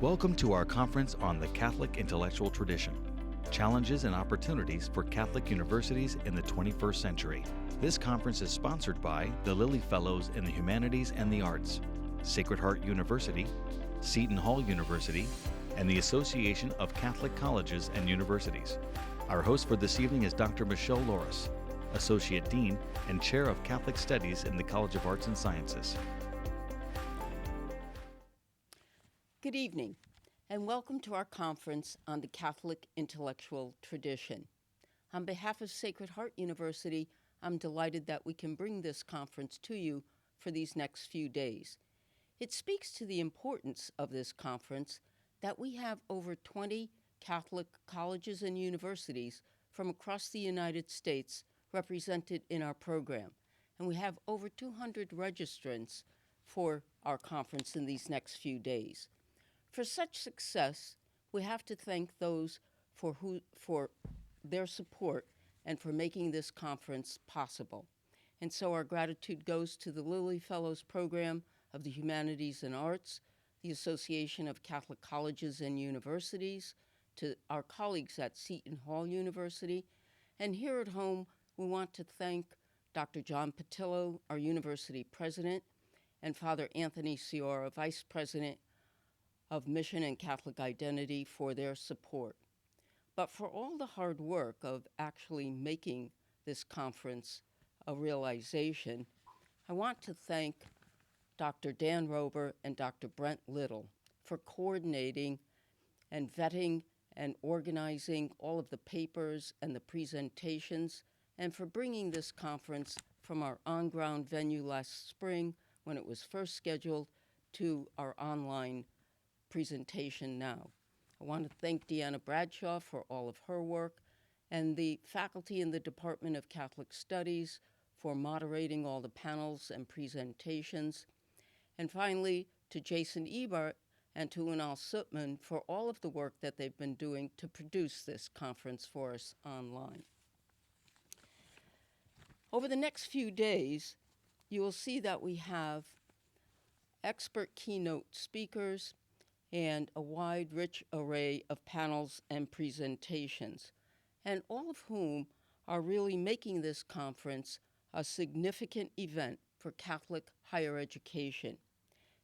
Welcome to our conference on the Catholic Intellectual Tradition, Challenges and Opportunities for Catholic Universities in the 21st Century. This conference is sponsored by the Lilly Fellows in the Humanities and the Arts, Sacred Heart University, Seton Hall University, and the Association of Catholic Colleges and Universities. Our host for this evening is Dr. Michelle Loris, Associate Dean and Chair of Catholic Studies in the College of Arts and Sciences. Good evening, and welcome to our conference on the Catholic Intellectual Tradition. On behalf of Sacred Heart University, I'm delighted that we can bring this conference to you for these next few days. It speaks to the importance of this conference that we have over 20 Catholic colleges and universities from across the United States represented in our program, and we have over 200 registrants for our conference in these next few days. For such success, we have to thank those for their support and for making this conference possible. And so our gratitude goes to the Lilly Fellows Program of the Humanities and Arts, the Association of Catholic Colleges and Universities, to our colleagues at Seton Hall University, and here at home, we want to thank Dr. John Patillo, our university president, and Father Anthony Ciora, Vice President of Mission and Catholic Identity, for their support. But for all the hard work of actually making this conference a realization, I want to thank Dr. Dan Rober and Dr. Brent Little for coordinating and vetting and organizing all of the papers and the presentations, and for bringing this conference from our on-ground venue last spring when it was first scheduled to our online presentation now. I want to thank Deanna Bradshaw for all of her work, and the faculty in the Department of Catholic Studies for moderating all the panels and presentations. And finally, to Jason Ebert and to Unal Sutman for all of the work that they've been doing to produce this conference for us online. Over the next few days, you will see that we have expert keynote speakers and a wide, rich array of panels and presentations, and all of whom are really making this conference a significant event for Catholic higher education.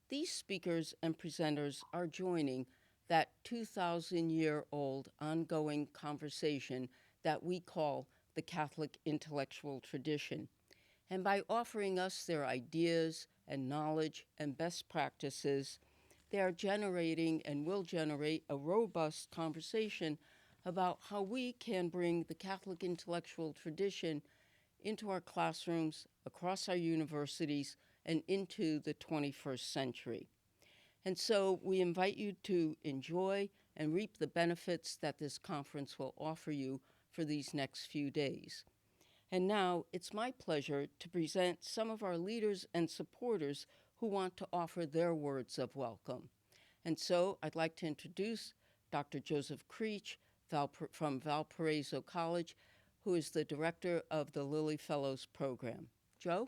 These speakers and presenters are joining that 2,000-year-old ongoing conversation that we call the Catholic intellectual tradition. And by offering us their ideas and knowledge and best practices, they are generating and will generate a robust conversation about how we can bring the Catholic intellectual tradition into our classrooms, across our universities, and into the 21st century. And so we invite you to enjoy and reap the benefits that this conference will offer you for these next few days. And now it's my pleasure to present some of our leaders and supporters who want to offer their words of welcome. And so I'd like to introduce Dr. Joseph Creech from Valparaiso College, who is the director of the Lilly Fellows Program. Joe?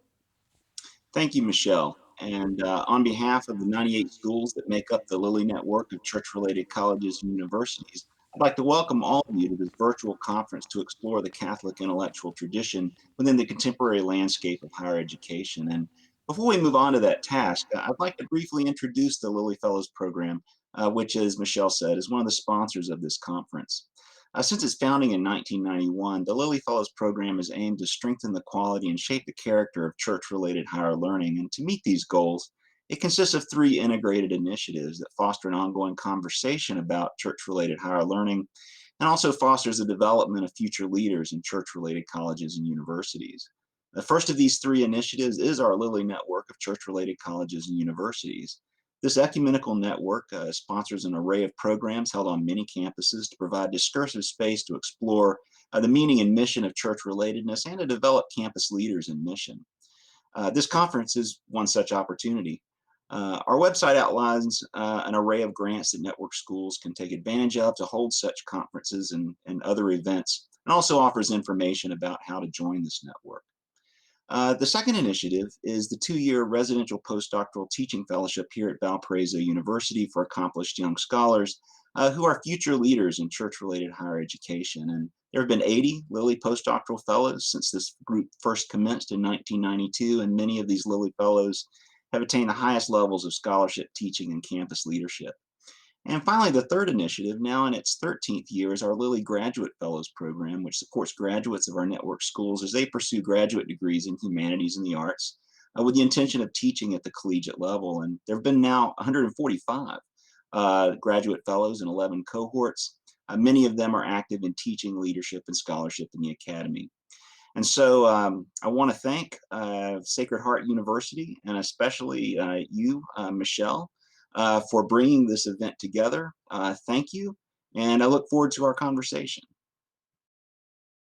Thank you, Michelle. And on behalf of the 98 schools that make up the Lilly network of church-related colleges and universities, I'd like to welcome all of you to this virtual conference to explore the Catholic intellectual tradition within the contemporary landscape of higher education. And before we move on to that task, I'd like to briefly introduce the Lilly Fellows Program, which, as Michelle said, is one of the sponsors of this conference. Since its founding in 1991, the Lilly Fellows Program is aimed to strengthen the quality and shape the character of church-related higher learning. And to meet these goals, it consists of 3 integrated initiatives that foster an ongoing conversation about church-related higher learning and also fosters the development of future leaders in church-related colleges and universities. The first of these 3 initiatives is our Lilly network of church-related colleges and universities. This ecumenical network sponsors an array of programs held on many campuses to provide discursive space to explore the meaning and mission of church relatedness and to develop campus leaders in mission. This conference is one such opportunity. Our website outlines an array of grants that network schools can take advantage of to hold such conferences and other events, and also offers information about how to join this network. The second initiative is the 2-year residential postdoctoral teaching fellowship here at Valparaiso University for accomplished young scholars who are future leaders in church-related higher education. And there have been 80 Lilly postdoctoral fellows since this group first commenced in 1992, and many of these Lilly fellows have attained the highest levels of scholarship, teaching, and campus leadership. And finally, the third initiative, now in its 13th year, is our Lilly Graduate Fellows Program, which supports graduates of our network schools as they pursue graduate degrees in humanities and the arts with the intention of teaching at the collegiate level. And there have been now 145 graduate fellows in 11 cohorts. Many of them are active in teaching, leadership, and scholarship in the academy. And so I want to thank Sacred Heart University, and especially you, Michelle, for bringing this event together. Thank you, and I look forward to our conversation.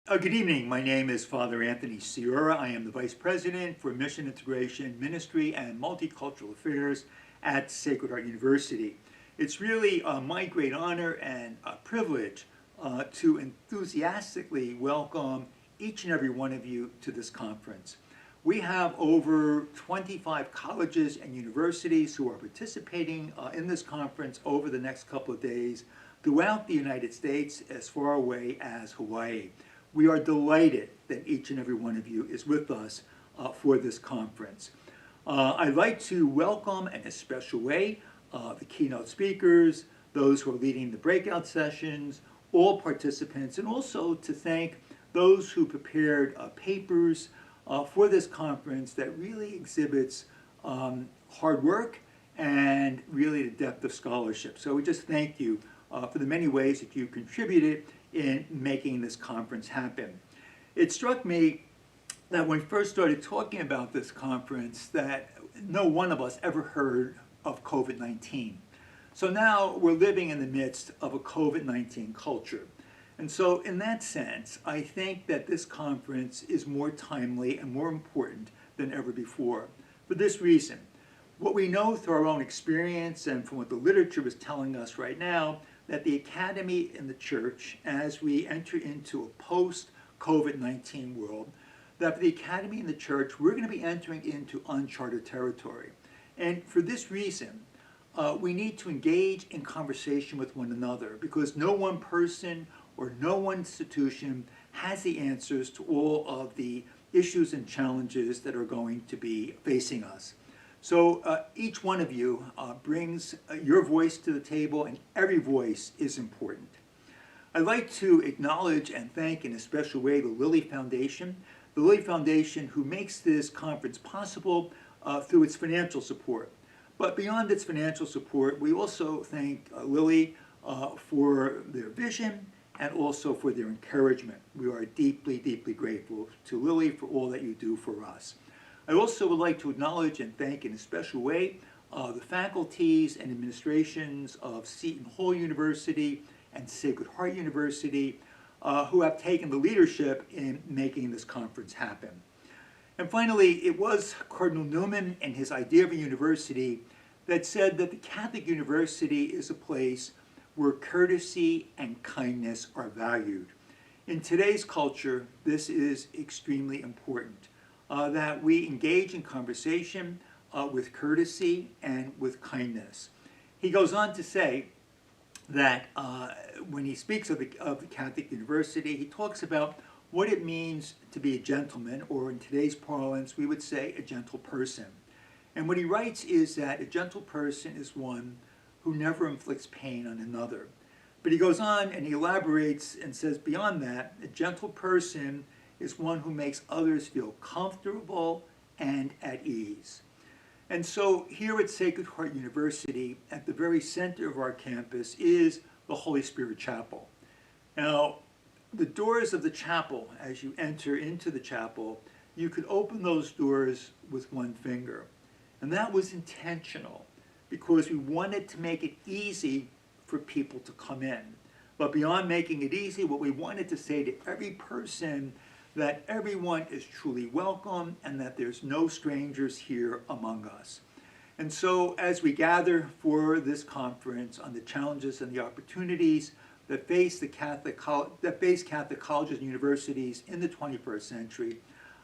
Good evening. My name is Father Anthony Sciorra. I am the Vice President for Mission Integration, Ministry, and Multicultural Affairs at Sacred Heart University. It's really my great honor and privilege to enthusiastically welcome each and every one of you to this conference. We have over 25 colleges and universities who are participating in this conference over the next couple of days throughout the United States, as far away as Hawaii. We are delighted that each and every one of you is with us for this conference. I'd like to welcome in a special way the keynote speakers, those who are leading the breakout sessions, all participants, and also to thank those who prepared papers for this conference that really exhibits hard work and really the depth of scholarship. So we just thank you for the many ways that you contributed in making this conference happen. It struck me that when we first started talking about this conference that no one of us ever heard of COVID-19. So now we're living in the midst of a COVID-19 culture. And so in that sense, I think that this conference is more timely and more important than ever before. For this reason, what we know through our own experience and from what the literature is telling us right now, that the academy and the church, as we enter into a post-COVID-19 world, that for the academy and the church, we're going to be entering into uncharted territory. And for this reason, we need to engage in conversation with one another, because no one person or no one institution has the answers to all of the issues and challenges that are going to be facing us. So each one of you brings your voice to the table, and every voice is important. I'd like to acknowledge and thank in a special way the Lilly Foundation. The Lilly Foundation, who makes this conference possible through its financial support. But beyond its financial support, we also thank Lilly for their vision and also for their encouragement. We are deeply, deeply grateful to Lilly for all that you do for us. I also would like to acknowledge and thank in a special way the faculties and administrations of Seton Hall University and Sacred Heart University who have taken the leadership in making this conference happen. And finally, it was Cardinal Newman and his idea of a university that said that the Catholic University is a place where courtesy and kindness are valued. In today's culture, this is extremely important, that we engage in conversation with courtesy and with kindness. He goes on to say that when he speaks of the Catholic University, he talks about what it means to be a gentleman, or in today's parlance, we would say a gentle person. And what he writes is that a gentle person is one who never inflicts pain on another. But he goes on and he elaborates and says beyond that, a gentle person is one who makes others feel comfortable and at ease. And so here at Sacred Heart University, at the very center of our campus is the Holy Spirit Chapel. Now, the doors of the chapel, as you enter into the chapel, you could open those doors with one finger. And that was intentional, because we wanted to make it easy for people to come in. But beyond making it easy, what we wanted to say to every person, that everyone is truly welcome and that there's no strangers here among us. And so as we gather for this conference on the challenges and the opportunities that face Catholic colleges and universities in the 21st century,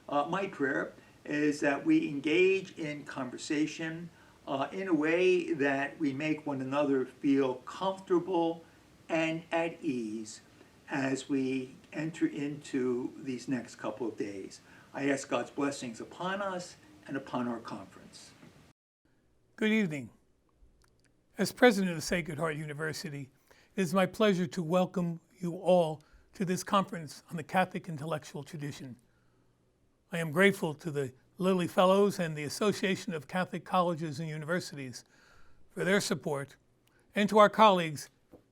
my prayer is that we engage in conversation in a way that we make one another feel comfortable and at ease as we enter into these next couple of days. I ask God's blessings upon us and upon our conference. Good evening. As president of Sacred Heart University, it is my pleasure to welcome you all to this conference on the Catholic intellectual tradition. I am grateful to the Lilly Fellows and the Association of Catholic Colleges and Universities for their support, and to our colleagues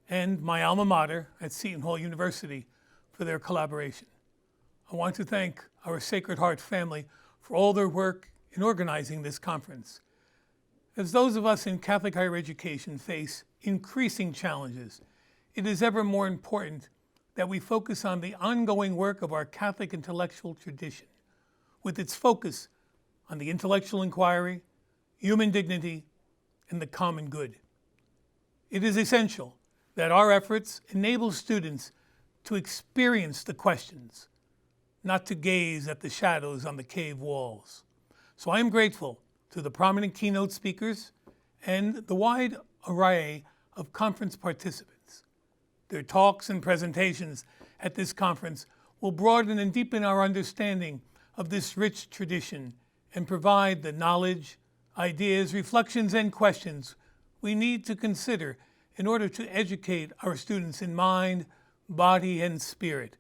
and my alma mater at Seton Hall University for their collaboration. I want to thank our Sacred Heart family for all their work in organizing this conference. As those of us in Catholic higher education face increasing challenges, it is ever more important that we focus on the ongoing work of our Catholic intellectual tradition, with its focus on the intellectual inquiry, human dignity, and the common good. It is essential that our efforts enable students to experience the questions, not to gaze at the shadows on the cave walls. So I am grateful to the prominent keynote speakers and the wide array of conference participants. Their talks and presentations at this conference will broaden and deepen our understanding of this rich tradition and provide the knowledge, ideas, reflections, and questions we need to consider in order to educate our students in mind, body, and spirit.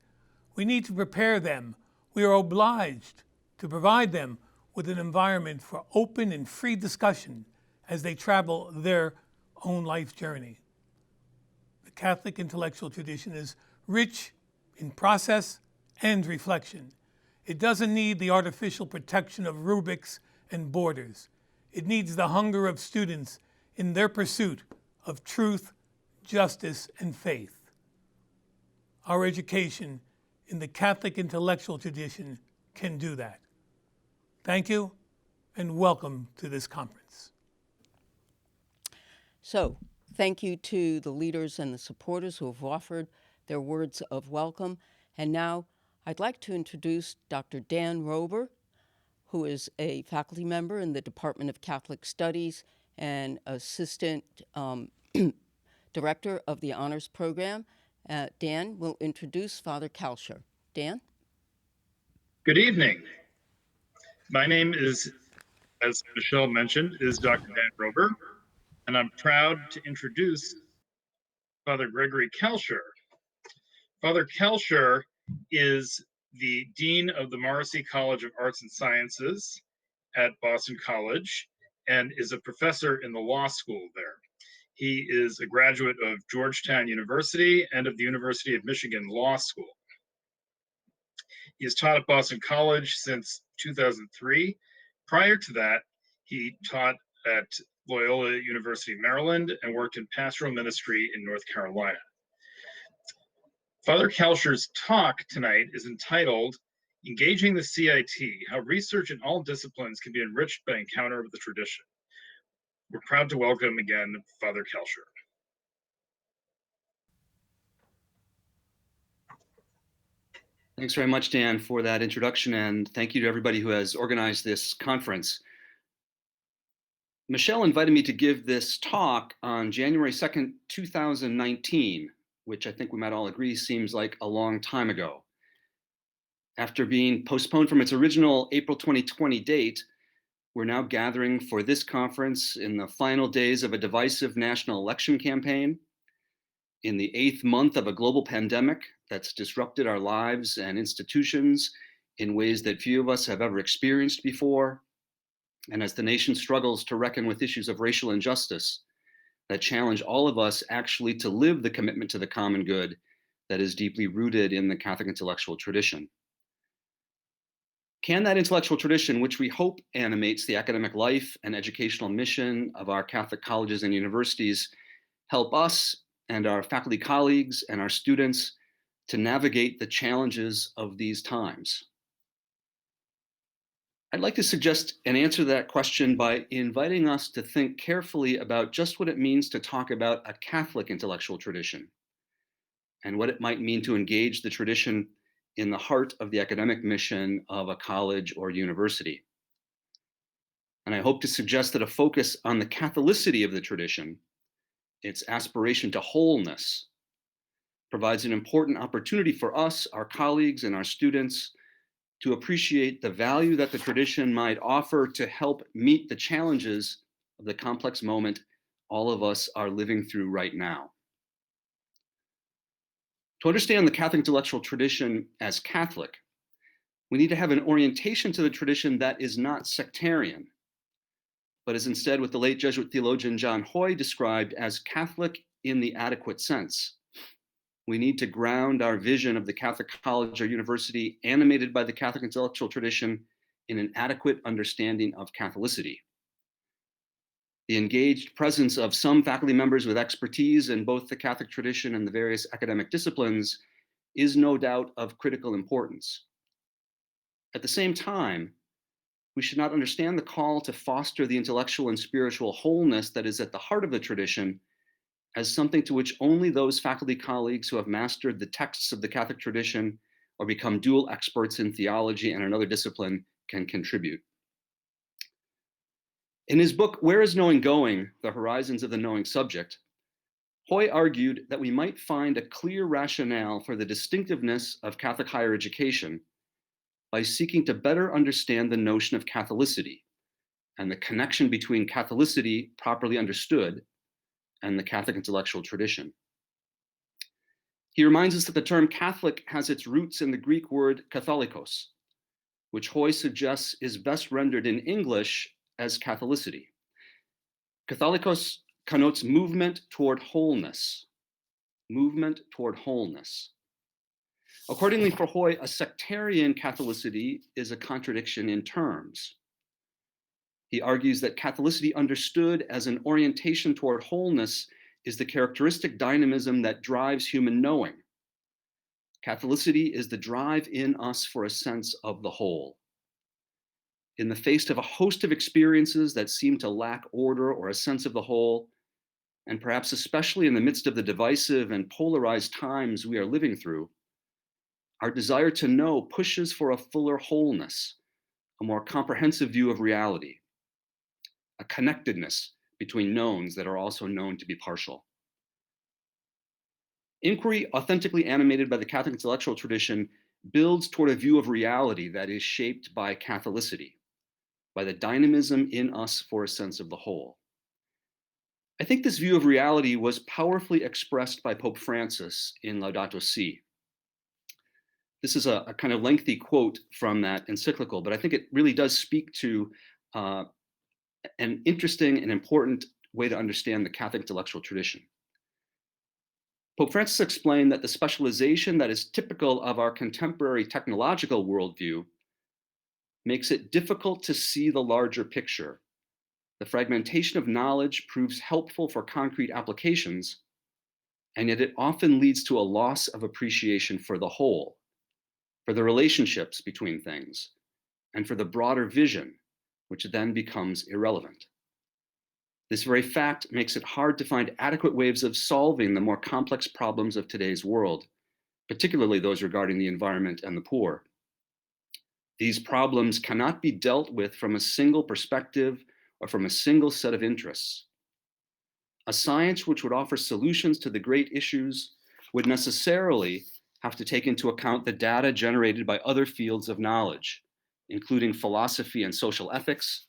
We need to prepare them. We are obliged to provide them with an environment for open and free discussion as they travel their own life journey. The Catholic intellectual tradition is rich in process and reflection. It doesn't need the artificial protection of rubrics and borders. It needs the hunger of students in their pursuit of truth, justice, and faith. Our education in the Catholic intellectual tradition can do that. Thank you, and welcome to this conference. So, thank you to the leaders and the supporters who have offered their words of welcome. And now I'd like to introduce Dr. Dan Rober, who is a faculty member in the Department of Catholic Studies and Assistant Director of the Honors Program. Dan will introduce Father Kalscheur. Dan? Good evening. My name is, as Michelle mentioned, is Dr. Dan Rober, and I'm proud to introduce Father Gregory Kalscheur. Father Kalscheur is the Dean of the Morrissey College of Arts and Sciences at Boston College and is a professor in the law school there. He is a graduate of Georgetown University and of the University of Michigan Law School. He has taught at Boston College since 2003. Prior to that, he taught at Loyola University, Maryland, and worked in pastoral ministry in North Carolina. Father Kalscheur's talk tonight is entitled Engaging the CIT, How Research in All Disciplines Can Be Enriched by Encounter with the Tradition. We're proud to welcome again Father Kalscheur. Thanks very much, Dan, for that introduction, and thank you to everybody who has organized this conference. Michelle invited me to give this talk on January 2nd, 2019, which I think we might all agree seems like a long time ago. After being postponed from its original April 2020 date, we're now gathering for this conference in the final days of a divisive national election campaign, in the 8th month of a global pandemic that's disrupted our lives and institutions in ways that few of us have ever experienced before, and as the nation struggles to reckon with issues of racial injustice that challenge all of us actually to live the commitment to the common good that is deeply rooted in the Catholic intellectual tradition. Can that intellectual tradition, which we hope animates the academic life and educational mission of our Catholic colleges and universities, help us and our faculty colleagues and our students to navigate the challenges of these times? I'd like to suggest an answer to that question by inviting us to think carefully about just what it means to talk about a Catholic intellectual tradition and what it might mean to engage the tradition in the heart of the academic mission of a college or university. And I hope to suggest that a focus on the Catholicity of the tradition, its aspiration to wholeness, provides an important opportunity for us, our colleagues, and our students to appreciate the value that the tradition might offer to help meet the challenges of the complex moment all of us are living through right now. To understand the Catholic intellectual tradition as Catholic, we need to have an orientation to the tradition that is not sectarian, but is instead what the late Jesuit theologian John Hoy described as Catholic in the adequate sense. We need to ground our vision of the Catholic college or university animated by the Catholic intellectual tradition in an adequate understanding of Catholicity. The engaged presence of some faculty members with expertise in both the Catholic tradition and the various academic disciplines is no doubt of critical importance. At the same time, we should not understand the call to foster the intellectual and spiritual wholeness that is at the heart of the tradition as something to which only those faculty colleagues who have mastered the texts of the Catholic tradition or become dual experts in theology and another discipline can contribute. In his book, Where is Knowing Going? The Horizons of the Knowing Subject, Hoy argued that we might find a clear rationale for the distinctiveness of Catholic higher education by seeking to better understand the notion of Catholicity and the connection between Catholicity properly understood and the Catholic intellectual tradition. He reminds us that the term Catholic has its roots in the Greek word katholikos, which Hoy suggests is best rendered in English as Catholicity. Katholikos connotes movement toward wholeness. Movement toward wholeness. Accordingly, for Hoy, a sectarian Catholicity is a contradiction in terms. He argues that Catholicity understood as an orientation toward wholeness is the characteristic dynamism that drives human knowing. Catholicity is the drive in us for a sense of the whole. In the face of a host of experiences that seem to lack order or a sense of the whole, and perhaps especially in the midst of the divisive and polarized times we are living through, our desire to know pushes for a fuller wholeness, a more comprehensive view of reality, a connectedness between knowns that are also known to be partial. Inquiry authentically animated by the Catholic intellectual tradition builds toward a view of reality that is shaped by Catholicity, by the dynamism in us for a sense of the whole. I think this view of reality was powerfully expressed by Pope Francis in Laudato Si. This is a kind of lengthy quote from that encyclical, but I think it really does speak to an interesting and important way to understand the Catholic intellectual tradition. Pope Francis explained that the specialization that is typical of our contemporary technological worldview makes it difficult to see the larger picture. The fragmentation of knowledge proves helpful for concrete applications, and yet it often leads to a loss of appreciation for the whole, for the relationships between things, and for the broader vision, which then becomes irrelevant. This very fact makes it hard to find adequate ways of solving the more complex problems of today's world, particularly those regarding the environment and the poor. These problems cannot be dealt with from a single perspective or from a single set of interests. A science which would offer solutions to the great issues would necessarily have to take into account the data generated by other fields of knowledge, including philosophy and social ethics,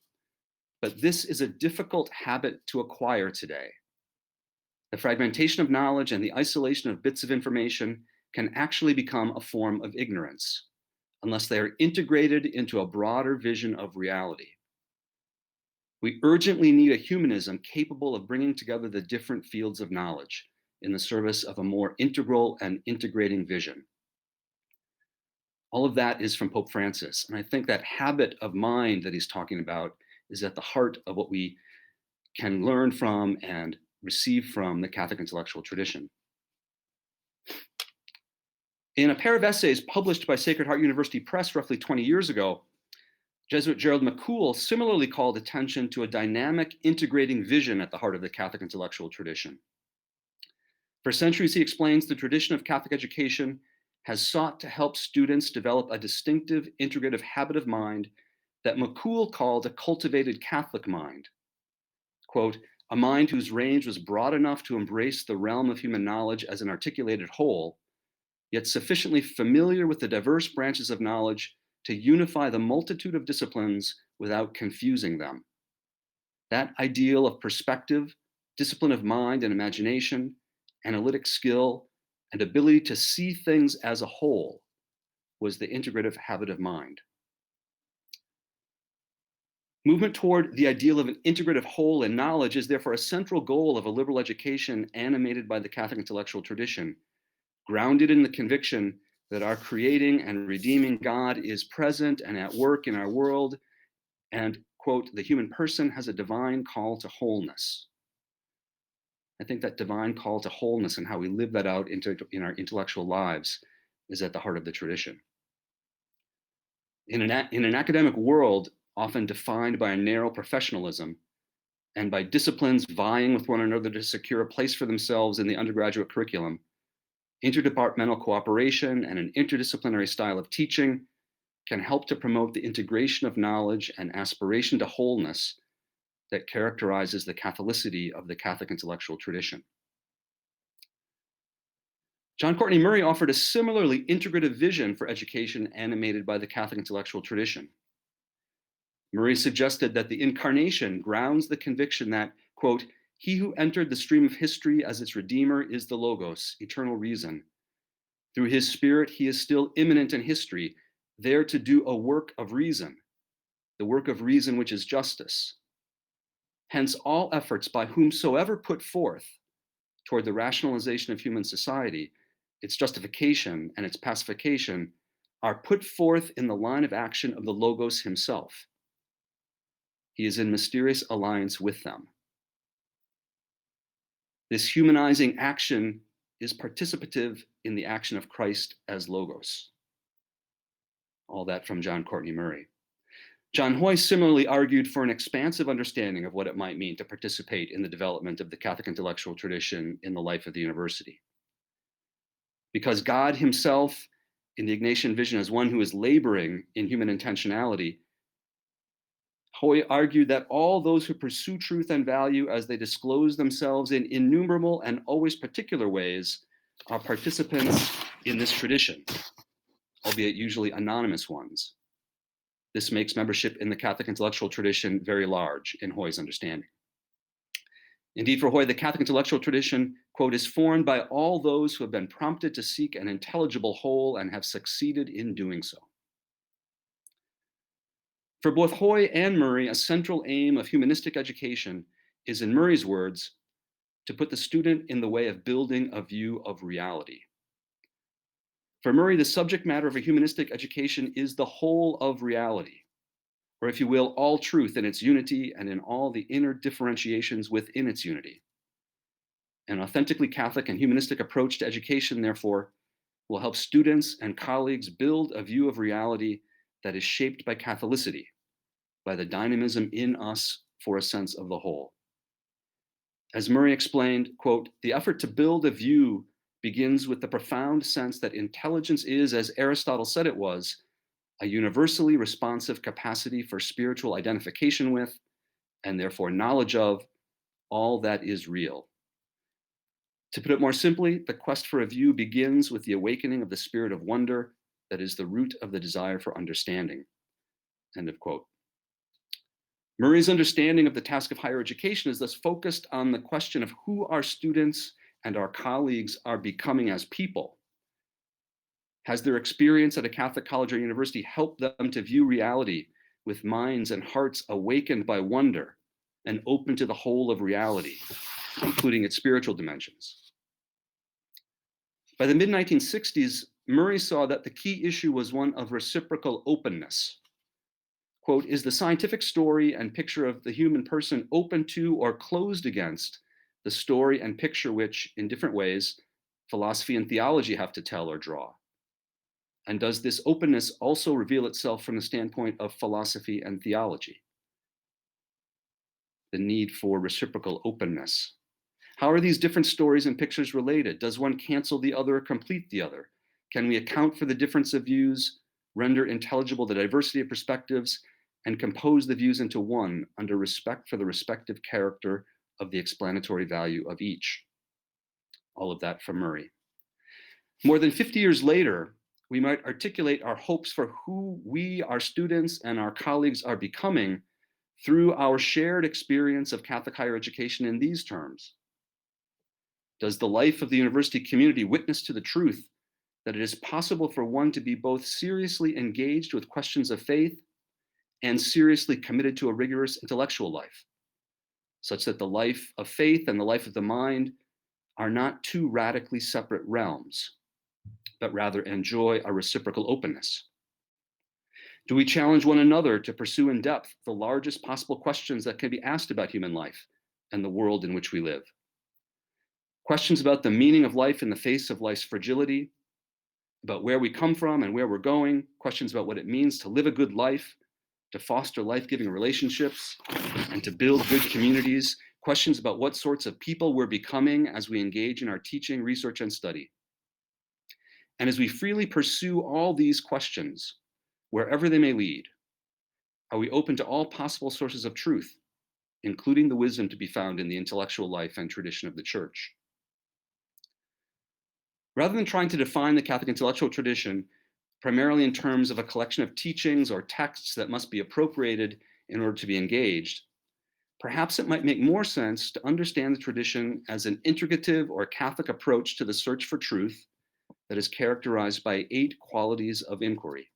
but this is a difficult habit to acquire today. The fragmentation of knowledge and the isolation of bits of information can actually become a form of ignorance, unless they are integrated into a broader vision of reality. We urgently need a humanism capable of bringing together the different fields of knowledge in the service of a more integral and integrating vision. All of that is from Pope Francis, and I think that habit of mind that he's talking about is at the heart of what we can learn from and receive from the Catholic intellectual tradition. In a pair of essays published by Sacred Heart University Press roughly 20 years ago, Jesuit Gerald McCool similarly called attention to a dynamic, integrating vision at the heart of the Catholic intellectual tradition. For centuries, he explains, the tradition of Catholic education has sought to help students develop a distinctive, integrative habit of mind that McCool called a cultivated Catholic mind. Quote, a mind whose range was broad enough to embrace the realm of human knowledge as an articulated whole, yet sufficiently familiar with the diverse branches of knowledge to unify the multitude of disciplines without confusing them. That ideal of perspective, discipline of mind and imagination, analytic skill, and ability to see things as a whole was the integrative habit of mind. Movement toward the ideal of an integrative whole in knowledge is therefore a central goal of a liberal education animated by the Catholic intellectual tradition, grounded in the conviction that our creating and redeeming God is present and at work in our world, and, quote, the human person has a divine call to wholeness. I think that divine call to wholeness and how we live that out in our intellectual lives is at the heart of the tradition. In an academic world often defined by a narrow professionalism and by disciplines vying with one another to secure a place for themselves in the undergraduate curriculum, interdepartmental cooperation and an interdisciplinary style of teaching can help to promote the integration of knowledge and aspiration to wholeness that characterizes the Catholicity of the Catholic intellectual tradition. John Courtney Murray offered a similarly integrative vision for education animated by the Catholic intellectual tradition. Murray suggested that the incarnation grounds the conviction that, quote, he who entered the stream of history as its redeemer is the Logos, eternal reason. Through his spirit, he is still immanent in history, there to do a work of reason, the work of reason which is justice. Hence, all efforts by whomsoever put forth toward the rationalization of human society, its justification and its pacification, are put forth in the line of action of the Logos himself. He is in mysterious alliance with them. This humanizing action is participative in the action of Christ as Logos. All that from John Courtney Murray. John Hoy similarly argued for an expansive understanding of what it might mean to participate in the development of the Catholic intellectual tradition in the life of the university. Because God himself, in the Ignatian vision as one who is laboring in human intentionality, Hoy argued that all those who pursue truth and value as they disclose themselves in innumerable and always particular ways are participants in this tradition, albeit usually anonymous ones. This makes membership in the Catholic intellectual tradition very large in Hoy's understanding. Indeed, for Hoy, the Catholic intellectual tradition, quote, is formed by all those who have been prompted to seek an intelligible whole and have succeeded in doing so. For both Hoy and Murray, a central aim of humanistic education is, in Murray's words, to put the student in the way of building a view of reality. For Murray, the subject matter of a humanistic education is the whole of reality, or if you will, all truth in its unity and in all the inner differentiations within its unity. An authentically Catholic and humanistic approach to education, therefore, will help students and colleagues build a view of reality that is shaped by Catholicity, by the dynamism in us for a sense of the whole. As Murray explained, quote, the effort to build a view begins with the profound sense that intelligence is, as Aristotle said it was, a universally responsive capacity for spiritual identification with, and therefore knowledge of, all that is real. To put it more simply, the quest for a view begins with the awakening of the spirit of wonder that is the root of the desire for understanding. End of quote. Murray's understanding of the task of higher education is thus focused on the question of who our students and our colleagues are becoming as people. Has their experience at a Catholic college or university helped them to view reality with minds and hearts awakened by wonder and open to the whole of reality, including its spiritual dimensions? By the mid-1960s, Murray saw that the key issue was one of reciprocal openness. Quote, is the scientific story and picture of the human person open to or closed against the story and picture which, in different ways, philosophy and theology have to tell or draw? And does this openness also reveal itself from the standpoint of philosophy and theology? The need for reciprocal openness. How are these different stories and pictures related? Does one cancel the other or complete the other? Can we account for the difference of views, render intelligible the diversity of perspectives, and compose the views into one under respect for the respective character of the explanatory value of each? All of that from Murray. More than 50 years later, we might articulate our hopes for who we, our students, and our colleagues are becoming through our shared experience of Catholic higher education in these terms. Does the life of the university community witness to the truth that it is possible for one to be both seriously engaged with questions of faith and seriously committed to a rigorous intellectual life, such that the life of faith and the life of the mind are not two radically separate realms, but rather enjoy a reciprocal openness? Do we challenge one another to pursue in depth the largest possible questions that can be asked about human life and the world in which we live? Questions about the meaning of life in the face of life's fragility, about where we come from and where we're going, questions about what it means to live a good life, to foster life-giving relationships, and to build good communities, questions about what sorts of people we're becoming as we engage in our teaching, research, and study. And as we freely pursue all these questions, wherever they may lead, are we open to all possible sources of truth, including the wisdom to be found in the intellectual life and tradition of the Church? Rather than trying to define the Catholic intellectual tradition primarily in terms of a collection of teachings or texts that must be appropriated in order to be engaged, perhaps it might make more sense to understand the tradition as an integrative or Catholic approach to the search for truth that is characterized by 8 qualities of inquiry.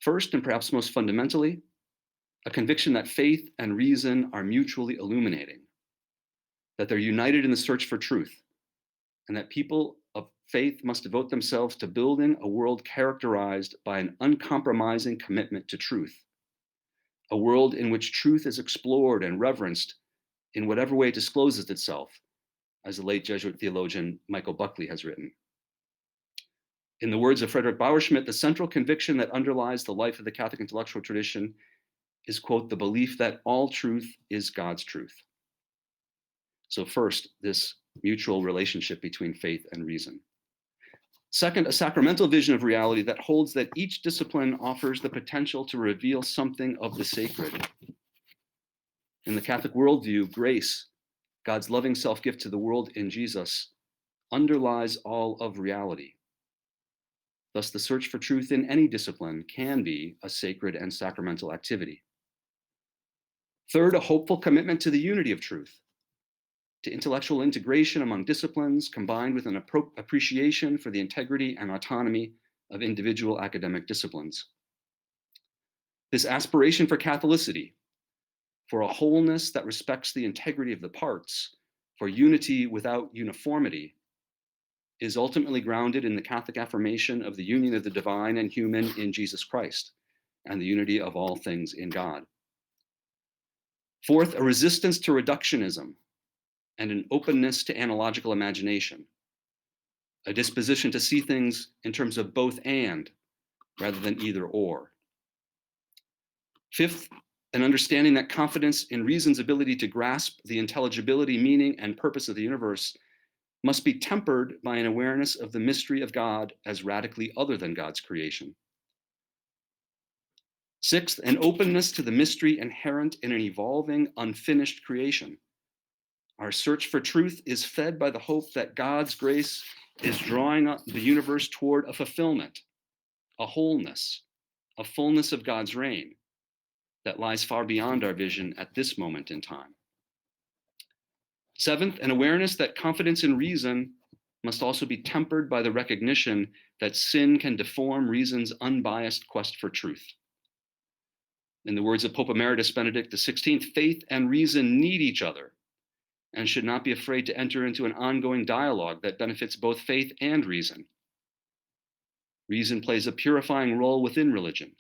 First, and perhaps most fundamentally, a conviction that faith and reason are mutually illuminating, that they're united in the search for truth, and that people of faith must devote themselves to building a world characterized by an uncompromising commitment to truth, a world in which truth is explored and reverenced in whatever way it discloses itself, as the late Jesuit theologian Michael Buckley has written. In the words of Frederick Bauerschmidt, the central conviction that underlies the life of the Catholic intellectual tradition is, quote, the belief that all truth is God's truth. So first, this mutual relationship between faith and reason. Second, a sacramental vision of reality that holds that each discipline offers the potential to reveal something of the sacred. In the Catholic worldview, grace, God's loving self-gift to the world in Jesus, underlies all of reality. Thus, the search for truth in any discipline can be a sacred and sacramental activity. Third, a hopeful commitment to the unity of truth, to intellectual integration among disciplines, combined with an appreciation for the integrity and autonomy of individual academic disciplines. This aspiration for Catholicity, for a wholeness that respects the integrity of the parts, for unity without uniformity, is ultimately grounded in the Catholic affirmation of the union of the divine and human in Jesus Christ, and the unity of all things in God. Fourth, a resistance to reductionism and an openness to analogical imagination, a disposition to see things in terms of both and rather than either or. Fifth, an understanding that confidence in reason's ability to grasp the intelligibility, meaning, and purpose of the universe must be tempered by an awareness of the mystery of God as radically other than God's creation. Sixth, an openness to the mystery inherent in an evolving, unfinished creation. Our search for truth is fed by the hope that God's grace is drawing up the universe toward a fulfillment, a wholeness, a fullness of God's reign that lies far beyond our vision at this moment in time. Seventh, an awareness that confidence in reason must also be tempered by the recognition that sin can deform reason's unbiased quest for truth. In the words of Pope Emeritus Benedict XVI, faith and reason need each other and should not be afraid to enter into an ongoing dialogue that benefits both faith and reason. Reason plays a purifying role within religion,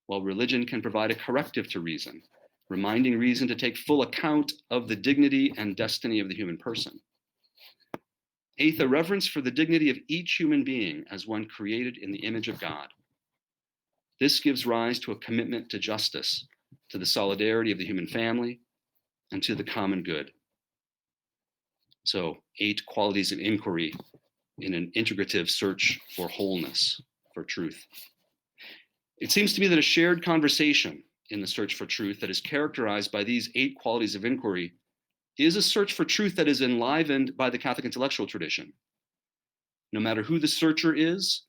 while religion can provide a corrective to reason, reminding reason to take full account of the dignity and destiny of the human person. Eighth, a reverence for the dignity of each human being as one created in the image of God. This gives rise to a commitment to justice, to the solidarity of the human family, and to the common good. So, 8 qualities of inquiry in an integrative search for wholeness, for truth. It seems to me that a shared conversation in the search for truth that is characterized by these 8 qualities of inquiry is a search for truth that is enlivened by the Catholic intellectual tradition, no matter who the searcher is,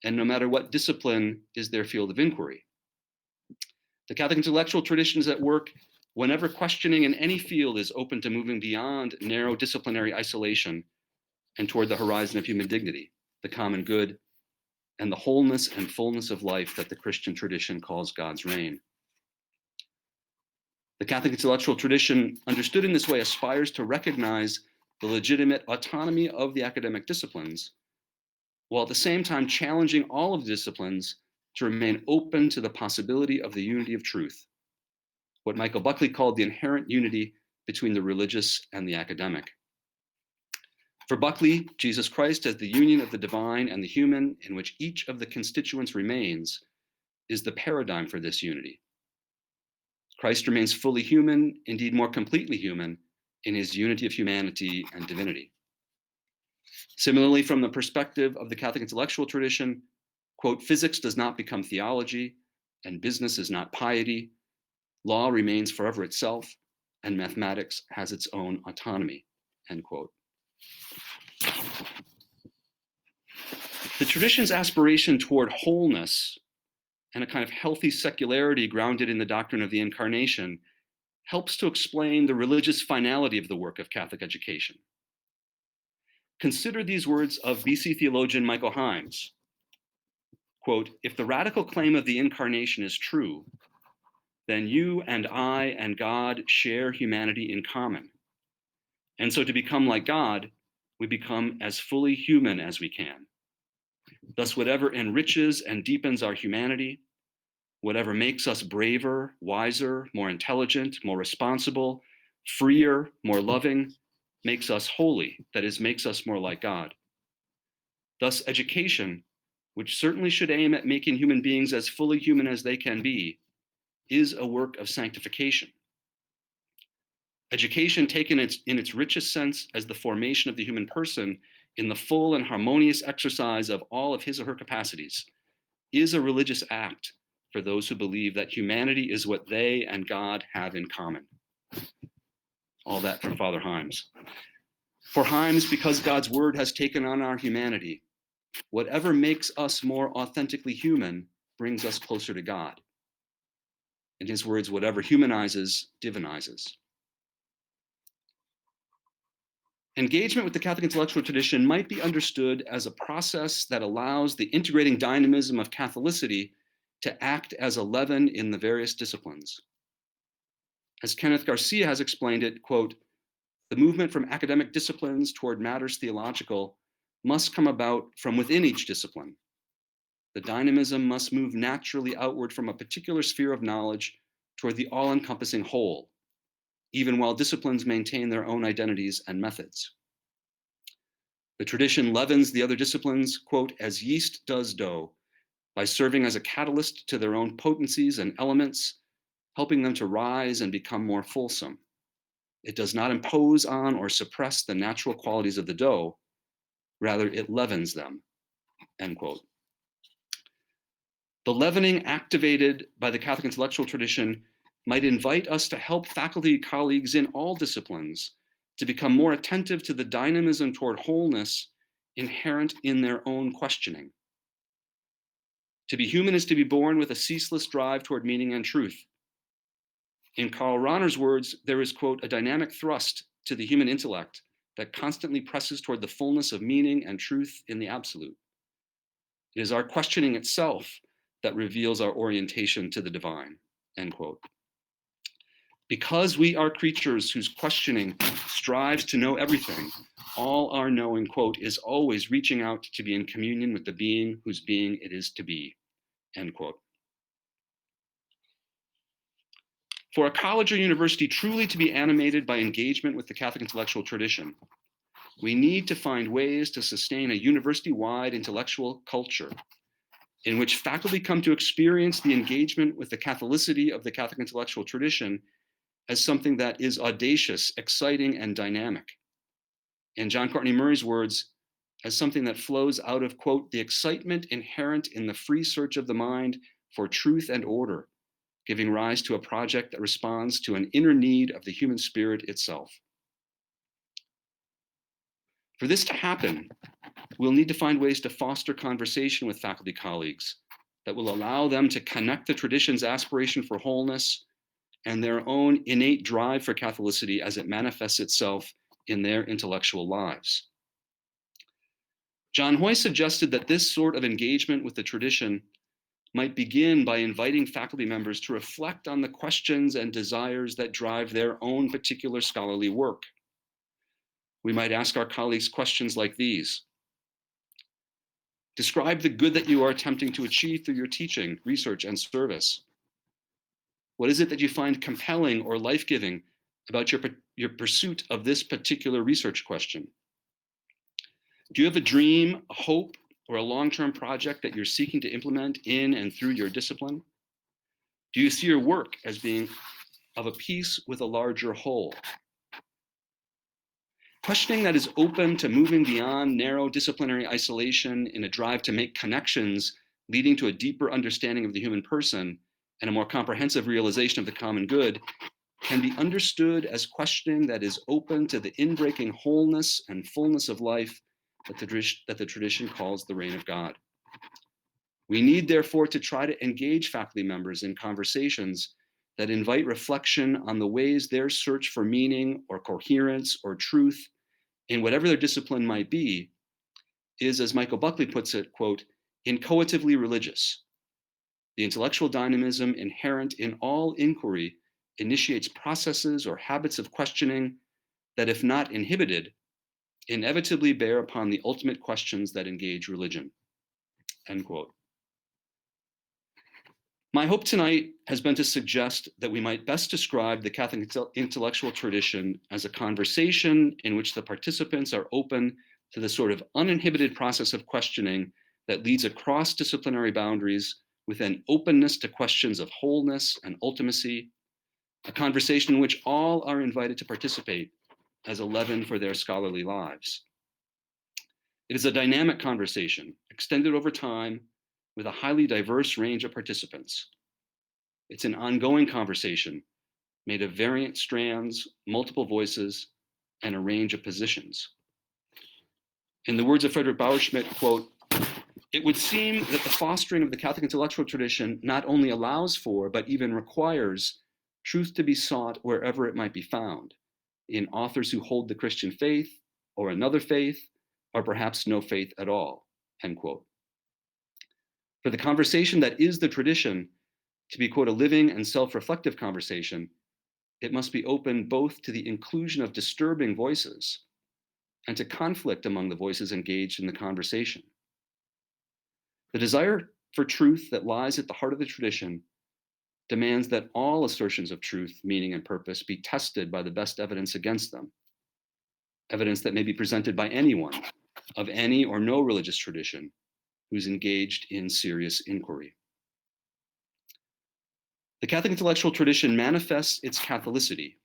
and no matter what discipline is their field of inquiry. The Catholic intellectual tradition is at work whenever questioning in any field is open to moving beyond narrow disciplinary isolation and toward the horizon of human dignity, the common good, and the wholeness and fullness of life that the Christian tradition calls God's reign. The Catholic intellectual tradition, understood in this way, aspires to recognize the legitimate autonomy of the academic disciplines, while at the same time challenging all of the disciplines to remain open to the possibility of the unity of truth, what Michael Buckley called the inherent unity between the religious and the academic. For Buckley, Jesus Christ as the union of the divine and the human, in which each of the constituents remains, is the paradigm for this unity. Christ remains fully human, indeed more completely human, in his unity of humanity and divinity. Similarly, from the perspective of the Catholic intellectual tradition, quote, physics does not become theology, and business is not piety. Law remains forever itself, and mathematics has its own autonomy, end quote. The tradition's aspiration toward wholeness and a kind of healthy secularity grounded in the doctrine of the incarnation helps to explain the religious finality of the work of Catholic education. Consider these words of BC theologian Michael Himes, quote, if the radical claim of the incarnation is true, then you and I and God share humanity in common. And so to become like God, we become as fully human as we can. Thus, whatever enriches and deepens our humanity, whatever makes us braver, wiser, more intelligent, more responsible, freer, more loving, makes us holy, that is, makes us more like God. Thus, education, which certainly should aim at making human beings as fully human as they can be, is a work of sanctification. Education, taken in its richest sense as the formation of the human person in the full and harmonious exercise of all of his or her capacities, is a religious act for those who believe that humanity is what they and God have in common. All that from Father Himes. For Himes, because God's word has taken on our humanity, whatever makes us more authentically human brings us closer to God. In his words, whatever humanizes, divinizes. Engagement with the Catholic intellectual tradition might be understood as a process that allows the integrating dynamism of Catholicity to act as a leaven in the various disciplines. As Kenneth Garcia has explained it, quote, the movement from academic disciplines toward matters theological must come about from within each discipline. The dynamism must move naturally outward from a particular sphere of knowledge toward the all-encompassing whole, even while disciplines maintain their own identities and methods. The tradition leavens the other disciplines, quote, as yeast does dough, by serving as a catalyst to their own potencies and elements, helping them to rise and become more fulsome. It does not impose on or suppress the natural qualities of the dough, rather it leavens them, end quote. The leavening activated by the Catholic intellectual tradition might invite us to help faculty colleagues in all disciplines to become more attentive to the dynamism toward wholeness inherent in their own questioning. To be human is to be born with a ceaseless drive toward meaning and truth. In Karl Rahner's words, there is, quote, a dynamic thrust to the human intellect that constantly presses toward the fullness of meaning and truth in the absolute. It is our questioning itself that reveals our orientation to the divine, end quote. Because we are creatures whose questioning strives to know everything, all our knowing, quote, is always reaching out to be in communion with the being whose being it is to be, end quote. For a college or university truly to be animated by engagement with the Catholic intellectual tradition, we need to find ways to sustain a university-wide intellectual culture in which faculty come to experience the engagement with the Catholicity of the Catholic intellectual tradition as something that is audacious, exciting, and dynamic. In John Courtney Murray's words, as something that flows out of, quote, the excitement inherent in the free search of the mind for truth and order, giving rise to a project that responds to an inner need of the human spirit itself. For this to happen, we'll need to find ways to foster conversation with faculty colleagues that will allow them to connect the tradition's aspiration for wholeness and their own innate drive for Catholicity as it manifests itself in their intellectual lives. John Hoy suggested that this sort of engagement with the tradition might begin by inviting faculty members to reflect on the questions and desires that drive their own particular scholarly work. We might ask our colleagues questions like these. Describe the good that you are attempting to achieve through your teaching, research, and service. What is it that you find compelling or life-giving about your pursuit of this particular research question? Do you have a dream, a hope, or a long-term project that you're seeking to implement in and through your discipline? Do you see your work as being of a piece with a larger whole? Questioning that is open to moving beyond narrow disciplinary isolation in a drive to make connections leading to a deeper understanding of the human person and a more comprehensive realization of the common good can be understood as questioning that is open to the inbreaking wholeness and fullness of life that the tradition calls the reign of God. We need, therefore, to try to engage faculty members in conversations that invite reflection on the ways their search for meaning or coherence or truth in whatever their discipline might be is, as Michael Buckley puts it, quote, inchoatively religious. The intellectual dynamism inherent in all inquiry initiates processes or habits of questioning that, if not inhibited, inevitably bear upon the ultimate questions that engage religion, end quote. My hope tonight has been to suggest that we might best describe the Catholic intellectual tradition as a conversation in which the participants are open to the sort of uninhibited process of questioning that leads across disciplinary boundaries with an openness to questions of wholeness and ultimacy, a conversation in which all are invited to participate as a leaven for their scholarly lives. It is a dynamic conversation extended over time with a highly diverse range of participants. It's an ongoing conversation made of variant strands, multiple voices, and a range of positions. In the words of Frederick Bauerschmidt, quote, it would seem that the fostering of the Catholic intellectual tradition not only allows for, but even requires truth to be sought wherever it might be found, in authors who hold the Christian faith or another faith, or perhaps no faith at all, end quote. For the conversation that is the tradition to be, quote, a living and self-reflective conversation, it must be open both to the inclusion of disturbing voices and to conflict among the voices engaged in the conversation. The desire for truth that lies at the heart of the tradition demands that all assertions of truth, meaning, and purpose be tested by the best evidence against them, evidence that may be presented by anyone of any or no religious tradition who's engaged in serious inquiry. The Catholic intellectual tradition manifests its Catholicity,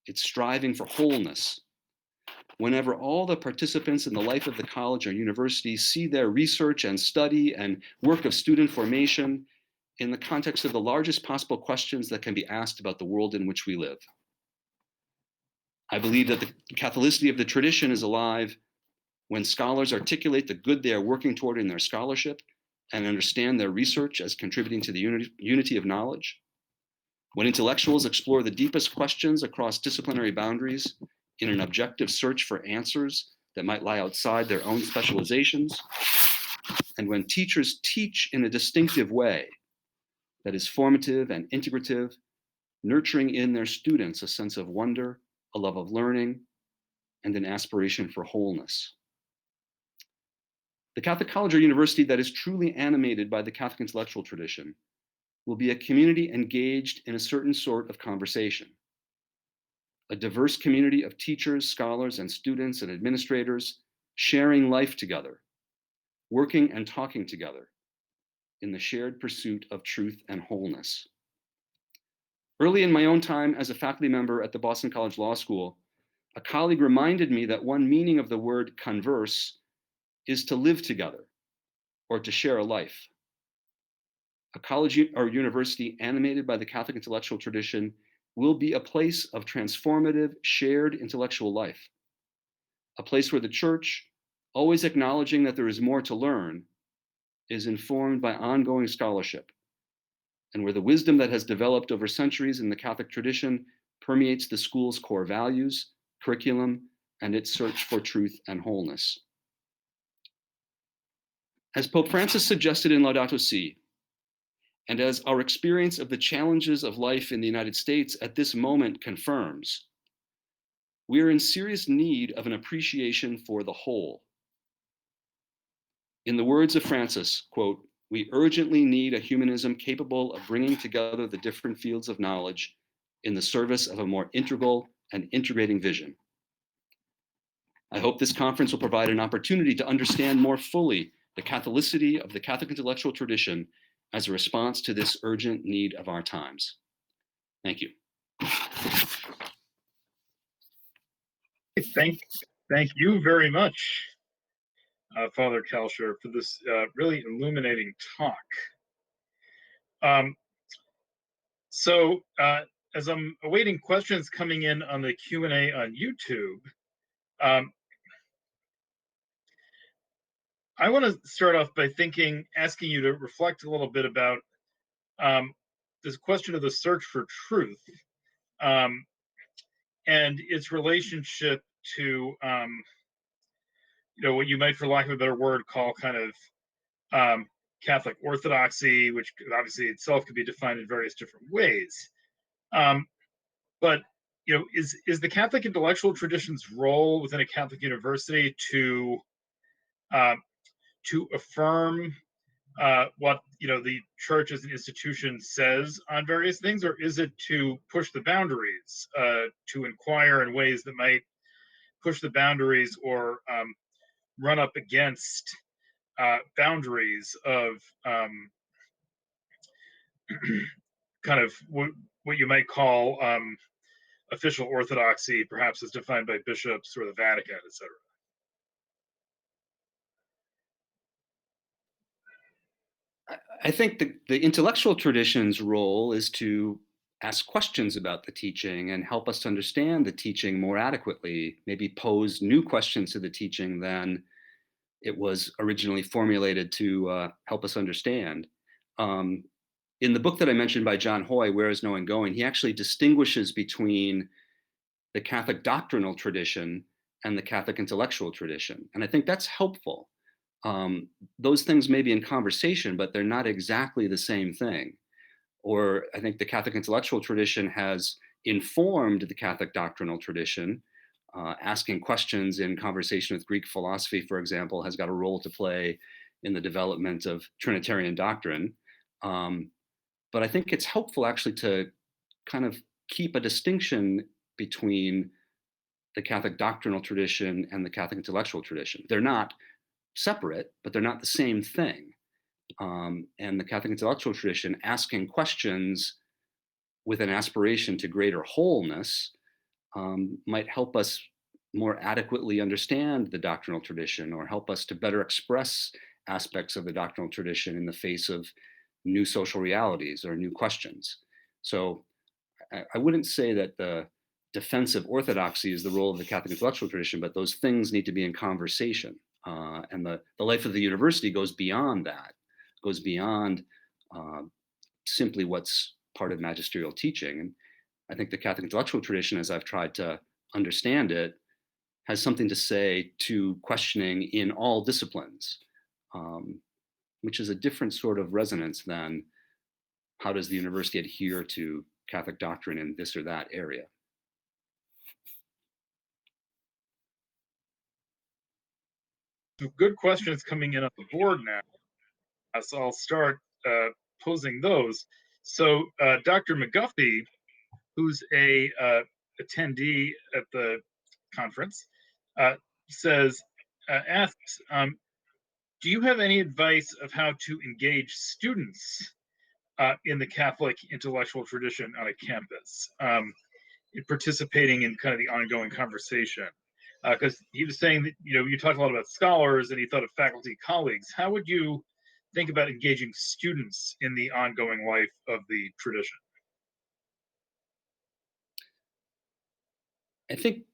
its striving for wholeness, whenever all the participants in the life of the college or university see their research and study and work of student formation in the context of the largest possible questions that can be asked about the world in which we live. I believe that the Catholicity of the tradition is alive when scholars articulate the good they are working toward in their scholarship and understand their research as contributing to the unity of knowledge, when intellectuals explore the deepest questions across disciplinary boundaries in an objective search for answers that might lie outside their own specializations, and when teachers teach in a distinctive way that is formative and integrative, nurturing in their students a sense of wonder, a love of learning, and an aspiration for wholeness. The Catholic college or university that is truly animated by the Catholic intellectual tradition will be a community engaged in a certain sort of conversation. A diverse community of teachers, scholars, and students and administrators sharing life together, working and talking together in the shared pursuit of truth and wholeness. Early in my own time as a faculty member at the Boston College Law School, a colleague reminded me that one meaning of the word converse is to live together or to share a life. A college or university animated by the Catholic intellectual tradition will be a place of transformative, shared intellectual life, a place where the church, always acknowledging that there is more to learn, is informed by ongoing scholarship, and where the wisdom that has developed over centuries in the Catholic tradition permeates the school's core values, curriculum, and its search for truth and wholeness. As Pope Francis suggested in Laudato Si, and as our experience of the challenges of life in the United States at this moment confirms, we are in serious need of an appreciation for the whole. In the words of Francis, quote, "We urgently need a humanism capable of bringing together the different fields of knowledge in the service of a more integral and integrating vision." I hope this conference will provide an opportunity to understand more fully the Catholicity of the Catholic intellectual tradition as a response to this urgent need of our times. Thank you. Thank you very much, Father Kalscheur, for this really illuminating talk. So as I'm awaiting questions coming in on the Q&A on YouTube, I want to start off by asking you to reflect a little bit about this question of the search for truth and its relationship to what you might, for lack of a better word, call kind of Catholic orthodoxy, which obviously itself could be defined in various different ways. But is the Catholic intellectual tradition's role within a Catholic university to affirm what the church as an institution says on various things, or is it to push the boundaries, to inquire in ways that might push the boundaries or run up against boundaries of kind of what you might call official orthodoxy, perhaps as defined by bishops or the Vatican, etc.? I think the intellectual tradition's role is to ask questions about the teaching and help us to understand the teaching more adequately, maybe pose new questions to the teaching than it was originally formulated to help us understand. In the book that I mentioned by John Hoy, Where Is Knowing Going, he actually distinguishes between the Catholic doctrinal tradition and the Catholic intellectual tradition. And I think that's helpful. Those things may be in conversation, but they're not exactly the same thing. Or I think the Catholic intellectual tradition has informed the Catholic doctrinal tradition. Asking questions in conversation with Greek philosophy, for example, has got a role to play in the development of Trinitarian doctrine. But I think it's helpful actually to kind of keep a distinction between the Catholic doctrinal tradition and the Catholic intellectual tradition. They're not separate, but they're not the same thing. And the Catholic intellectual tradition, asking questions with an aspiration to greater wholeness, might help us more adequately understand the doctrinal tradition, or help us to better express aspects of the doctrinal tradition in the face of new social realities or new questions. So I wouldn't say that the defense of orthodoxy is the role of the Catholic intellectual tradition, but those things need to be in conversation. And the life of the university goes beyond that, goes beyond simply what's part of magisterial teaching. And I think the Catholic intellectual tradition, as I've tried to understand it, has something to say to questioning in all disciplines, which is a different sort of resonance than how does the university adhere to Catholic doctrine in this or that area. So good questions coming in on the board now. So I'll start posing those. So Dr. McGuffey, who's a attendee at the conference, asks, do you have any advice of how to engage students in the Catholic intellectual tradition on a campus, in participating in kind of the ongoing conversation? because he was saying that, you talked a lot about scholars and he thought of faculty colleagues. How would you think about engaging students in the ongoing life of the tradition? I think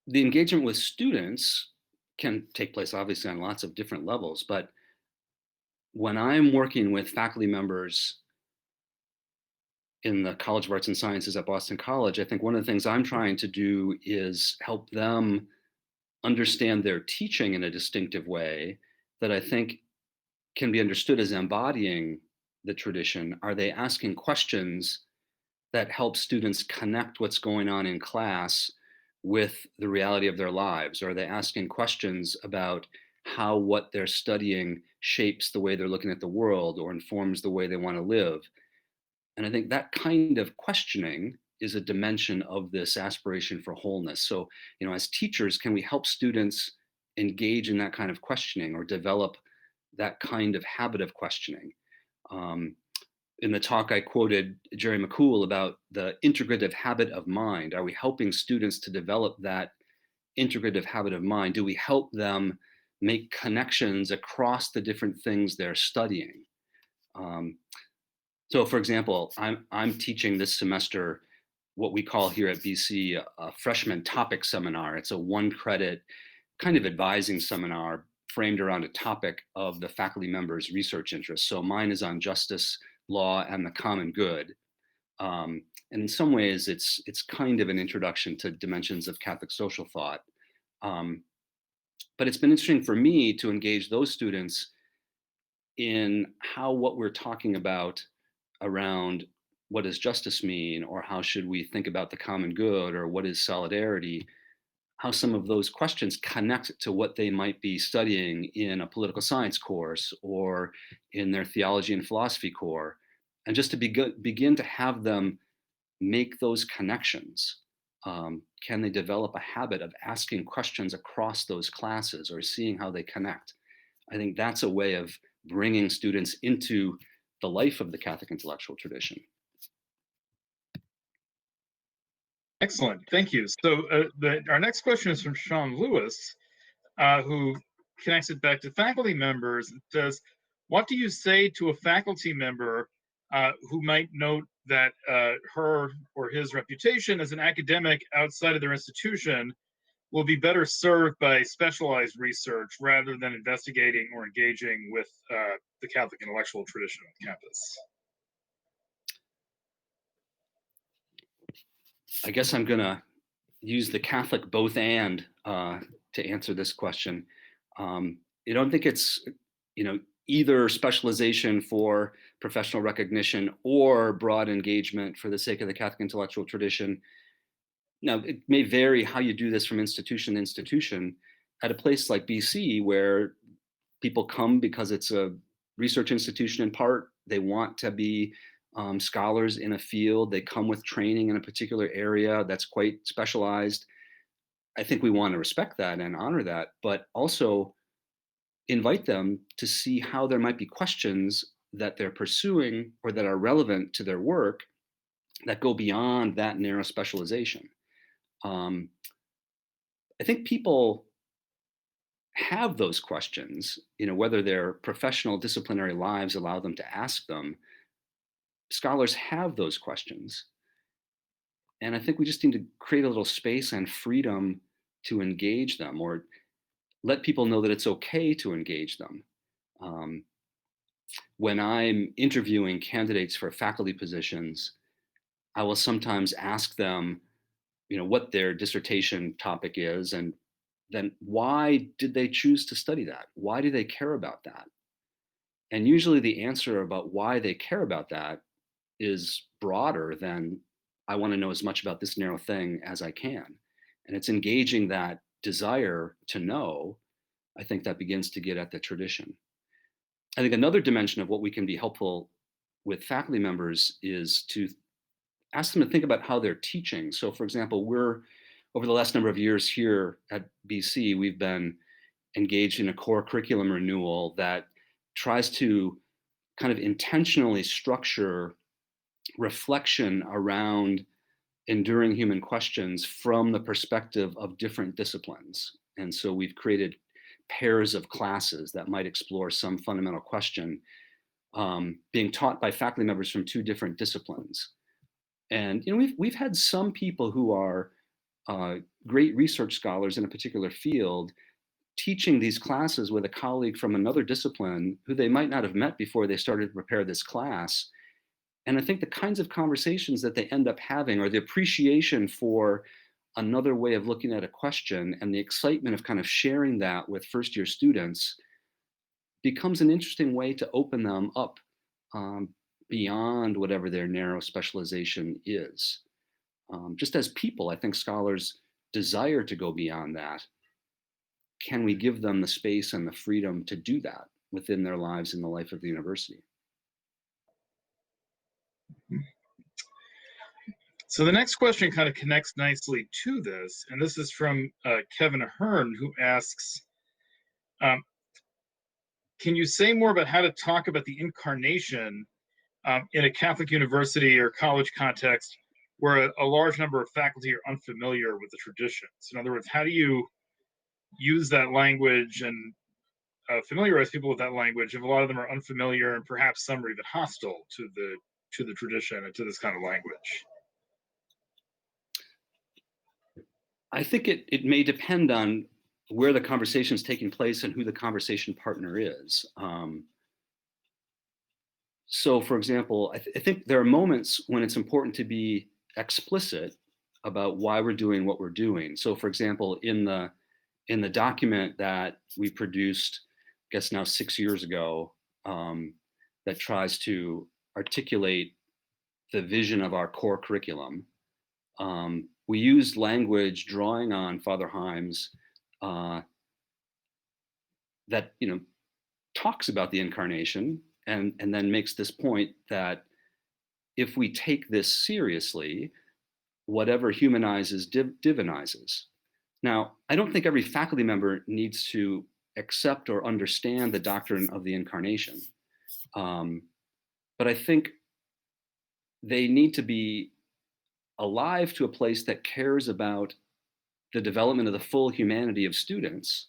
the engagement with students can take place obviously on lots of different levels, but when I'm working with faculty members in the College of Arts and Sciences at Boston College, I think one of the things I'm trying to do is help them understand their teaching in a distinctive way that I think can be understood as embodying the tradition. Are they asking questions that help students connect what's going on in class with the reality of their lives? Or are they asking questions about how what they're studying shapes the way they're looking at the world or informs the way they want to live? And I think that kind of questioning is a dimension of this aspiration for wholeness. So, as teachers, can we help students engage in that kind of questioning or develop that kind of habit of questioning? In the talk, I quoted Jerry McCool about the integrative habit of mind. Are we helping students to develop that integrative habit of mind? Do we help them make connections across the different things they're studying? So, for example, I'm teaching this semester what we call here at BC a freshman topic seminar. It's a 1-credit kind of advising seminar framed around a topic of the faculty members' research interests. So mine is on justice, law, and the common good. And in some ways, it's kind of an introduction to dimensions of Catholic social thought. But it's been interesting for me to engage those students in how what we're talking about around what does justice mean, or how should we think about the common good, or what is solidarity, how some of those questions connect to what they might be studying in a political science course or in their theology and philosophy core, and just to begin to have them make those connections. Can they develop a habit of asking questions across those classes or seeing how they connect? I think that's a way of bringing students into the life of the Catholic intellectual tradition. Excellent, thank you. So our next question is from Sean Lewis, who connects it back to faculty members and says, what do you say to a faculty member who might note that her or his reputation as an academic outside of their institution will be better served by specialized research rather than investigating or engaging with the Catholic intellectual tradition on campus? I guess I'm going to use the Catholic both and to answer this question. I don't think it's, either specialization for professional recognition or broad engagement for the sake of the Catholic intellectual tradition. Now, it may vary how you do this from institution to institution. At a place like BC, where people come because it's a research institution in part, they want to be scholars in a field, they come with training in a particular area that's quite specialized. I think we want to respect that and honor that, but also invite them to see how there might be questions that they're pursuing or that are relevant to their work that go beyond that narrow specialization. I think people have those questions, whether their professional disciplinary lives allow them to ask them. Scholars have those questions. And I think we just need to create a little space and freedom to engage them, or let people know that it's okay to engage them. When I'm interviewing candidates for faculty positions, I will sometimes ask them, what their dissertation topic is, and then why did they choose to study that? Why do they care about that? And usually the answer about why they care about that is broader than I want to know as much about this narrow thing as I can. And it's engaging that desire to know, I think, that begins to get at the tradition. I think another dimension of what we can be helpful with faculty members is to ask them to think about how they're teaching. So for example, over the last number of years here at BC, we've been engaged in a core curriculum renewal that tries to kind of intentionally structure reflection around enduring human questions from the perspective of different disciplines. And so we've created pairs of classes that might explore some fundamental question, being taught by faculty members from two different disciplines. And we've had some people who are great research scholars in a particular field teaching these classes with a colleague from another discipline who they might not have met before they started to prepare this class. And I think the kinds of conversations that they end up having, or the appreciation for another way of looking at a question and the excitement of kind of sharing that with first-year students, becomes an interesting way to open them up beyond whatever their narrow specialization is. Just as people, I think scholars desire to go beyond that. Can we give them the space and the freedom to do that within their lives in the life of the university? So the next question kind of connects nicely to this, and this is from Kevin Ahern, who asks, can you say more about how to talk about the incarnation in a Catholic university or college context where a large number of faculty are unfamiliar with the traditions? In other words, how do you use that language and familiarize people with that language if a lot of them are unfamiliar and perhaps some are even hostile to the tradition and to this kind of language? I think it may depend on where the conversation is taking place and who the conversation partner is. So, for example, I think there are moments when it's important to be explicit about why we're doing what we're doing. So, for example, in the document that we produced, I guess now 6 years ago, that tries to articulate the vision of our core curriculum, we used language drawing on Father Himes that talks about the incarnation and then makes this point that if we take this seriously, whatever humanizes divinizes. Now, I don't think every faculty member needs to accept or understand the doctrine of the incarnation, but I think they need to be alive to a place that cares about the development of the full humanity of students,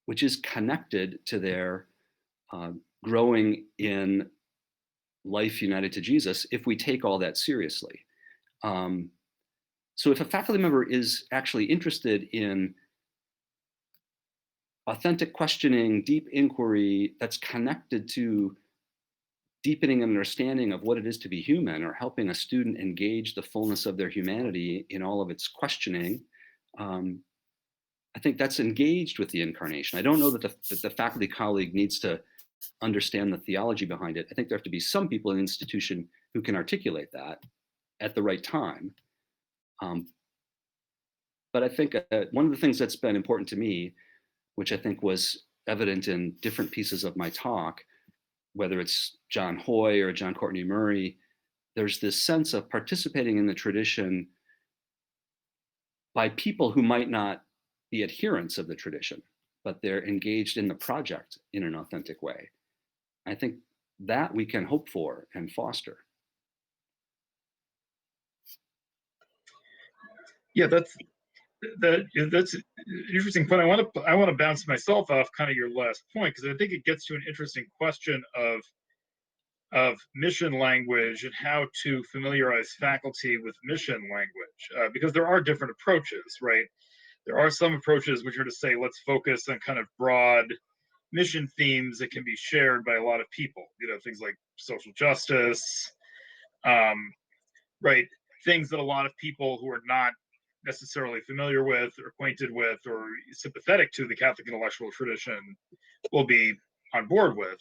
which is connected to their growing in life united to Jesus, if we take all that seriously. So if a faculty member is actually interested in authentic questioning, deep inquiry that's connected to deepening an understanding of what it is to be human, or helping a student engage the fullness of their humanity in all of its questioning, I think that's engaged with the incarnation. I don't know that the faculty colleague needs to understand the theology behind it. I think there have to be some people in the institution who can articulate that at the right time. But I think one of the things that's been important to me, which I think was evident in different pieces of my talk, whether it's John Hoy or John Courtney Murray, there's this sense of participating in the tradition by people who might not be adherents of the tradition, but they're engaged in the project in an authentic way. I think that we can hope for and foster. Yeah, that's an interesting point. I want to bounce myself off kind of your last point, because I think it gets to an interesting question of mission language and how to familiarize faculty with mission language, because there are different approaches, right? There are some approaches which are to say, let's focus on kind of broad mission themes that can be shared by a lot of people, things like social justice, right? Things that a lot of people who are not necessarily familiar with or acquainted with or sympathetic to the Catholic intellectual tradition will be on board with.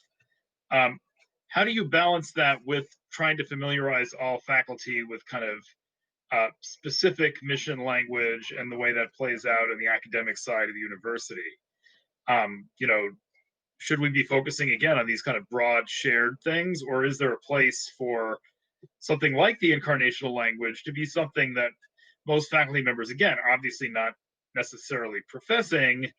How do you balance that with trying to familiarize all faculty with kind of specific mission language and the way that plays out in the academic side of the university? Should we be focusing again on these kind of broad shared things, or is there a place for something like the incarnational language to be something that most faculty members, again, obviously not necessarily professing,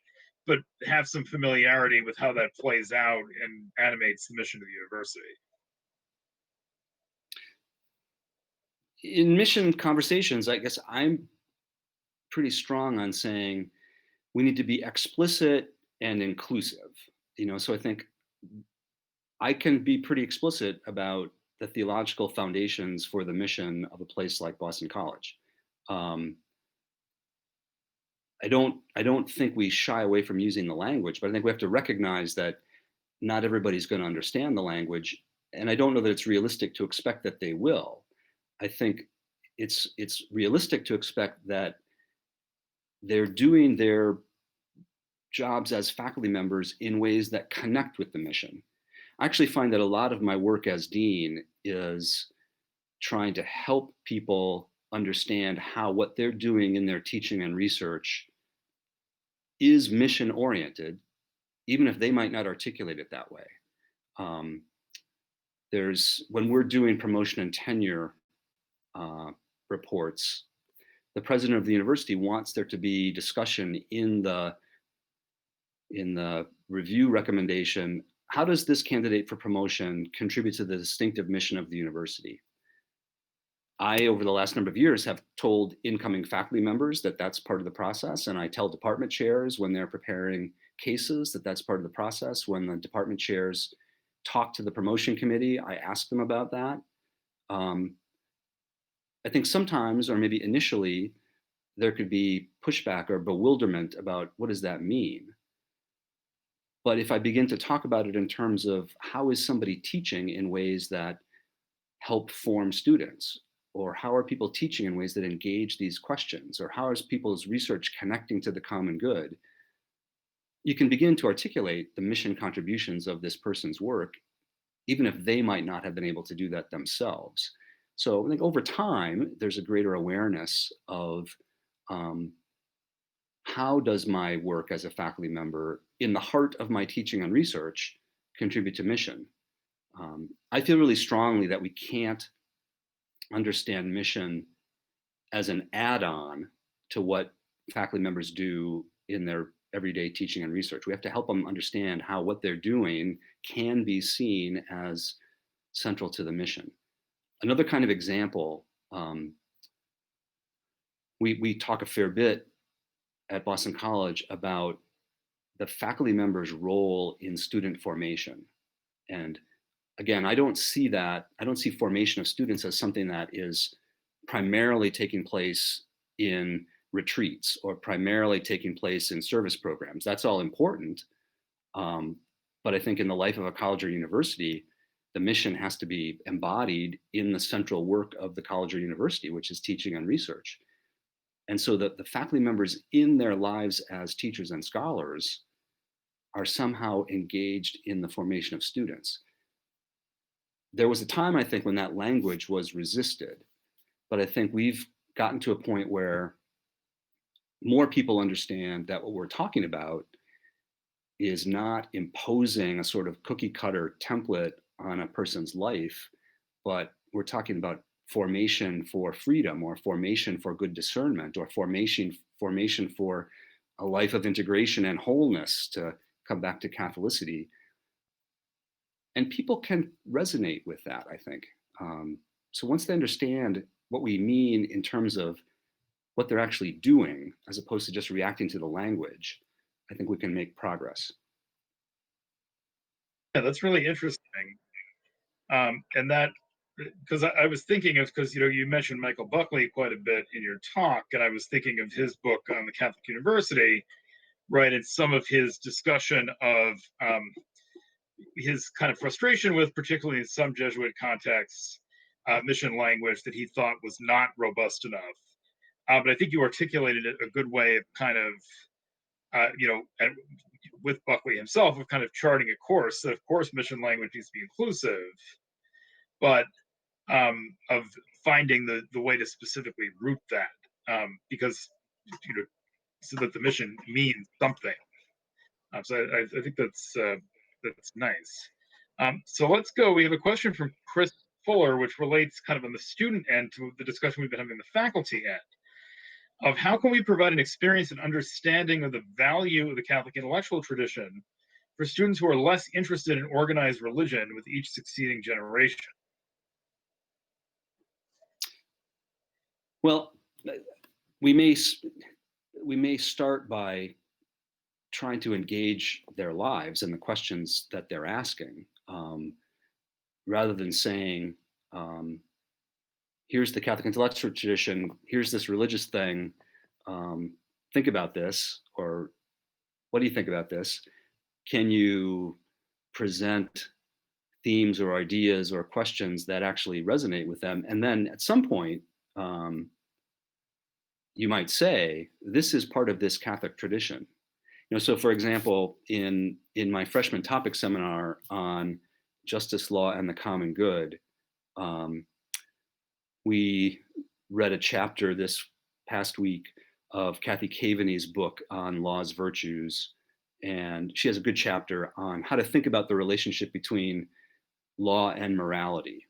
but have some familiarity with how that plays out and animates the mission of the university? in mission conversations, I guess I'm pretty strong on saying we need to be explicit and inclusive. So I think I can be pretty explicit about the theological foundations for the mission of a place like Boston College. I don't think we shy away from using the language, but I think we have to recognize that not everybody's going to understand the language, and I don't know that it's realistic to expect that they will. I think it's realistic to expect that they're doing their jobs as faculty members in ways that connect with the mission. I actually find that a lot of my work as dean is trying to help people understand how what they're doing in their teaching and research is mission oriented, even if they might not articulate it that way. When we're doing promotion and tenure reports, the president of the university wants there to be discussion in the review recommendation. How does this candidate for promotion contribute to the distinctive mission of the university? I, over the last number of years, have told incoming faculty members that that's part of the process, and I tell department chairs when they're preparing cases that that's part of the process. When the department chairs talk to the promotion committee, I ask them about that. I think sometimes, or maybe initially, there could be pushback or bewilderment about what does that mean? But if I begin to talk about it in terms of how is somebody teaching in ways that help form students, or how are people teaching in ways that engage these questions, or how is people's research connecting to the common good, you can begin to articulate the mission contributions of this person's work, even if they might not have been able to do that themselves. So I think over time, there's a greater awareness of how does my work as a faculty member in the heart of my teaching and research contribute to mission? I feel really strongly that we can't understand mission as an add-on to what faculty members do in their everyday teaching and research. We have to help them understand how what they're doing can be seen as central to the mission. Another kind of example, we talk a fair bit at Boston College about the faculty members' role in student formation. And again, I don't see formation of students as something that is primarily taking place in retreats or primarily taking place in service programs. That's all important. But I think in the life of a college or university, the mission has to be embodied in the central work of the college or university, which is teaching and research. And so the faculty members in their lives as teachers and scholars are somehow engaged in the formation of students. There was a time, I think, when that language was resisted, but I think we've gotten to a point where more people understand that what we're talking about is not imposing a sort of cookie cutter template on a person's life, but we're talking about formation for freedom, or formation for good discernment, or formation for a life of integration and wholeness, to come back to Catholicity. And people can resonate with that, I think. So once they understand what we mean in terms of what they're actually doing, as opposed to just reacting to the language, I think we can make progress. Yeah, that's really interesting. And that, because I was thinking of, because you mentioned Michael Buckley quite a bit in your talk, and I was thinking of his book on the Catholic University, right? And some of his discussion of his kind of frustration with, particularly in some Jesuit contexts, mission language that he thought was not robust enough. But I think you articulated it a good way of kind of, and with Buckley himself, of kind of charting a course that, of course, mission language needs to be inclusive, but of finding the way to specifically root that, because so that the mission means something. So I think that's nice. So let's go. We have a question from Chris Fuller, which relates kind of on the student end to the discussion we've been having on the faculty end, of how can we provide an experience and understanding of the value of the Catholic intellectual tradition for students who are less interested in organized religion with each succeeding generation? Well, we may start by trying to engage their lives and the questions that they're asking, rather than saying, here's the Catholic intellectual tradition, here's this religious thing, think about this, or what do you think about this? Can you present themes or ideas or questions that actually resonate with them? And then at some point, you might say, this is part of this Catholic tradition. So for example, in my freshman topic seminar on justice, law, and the common good, we read a chapter this past week of Kathy Caveney's book on law's virtues. And she has a good chapter on how to think about the relationship between law and morality.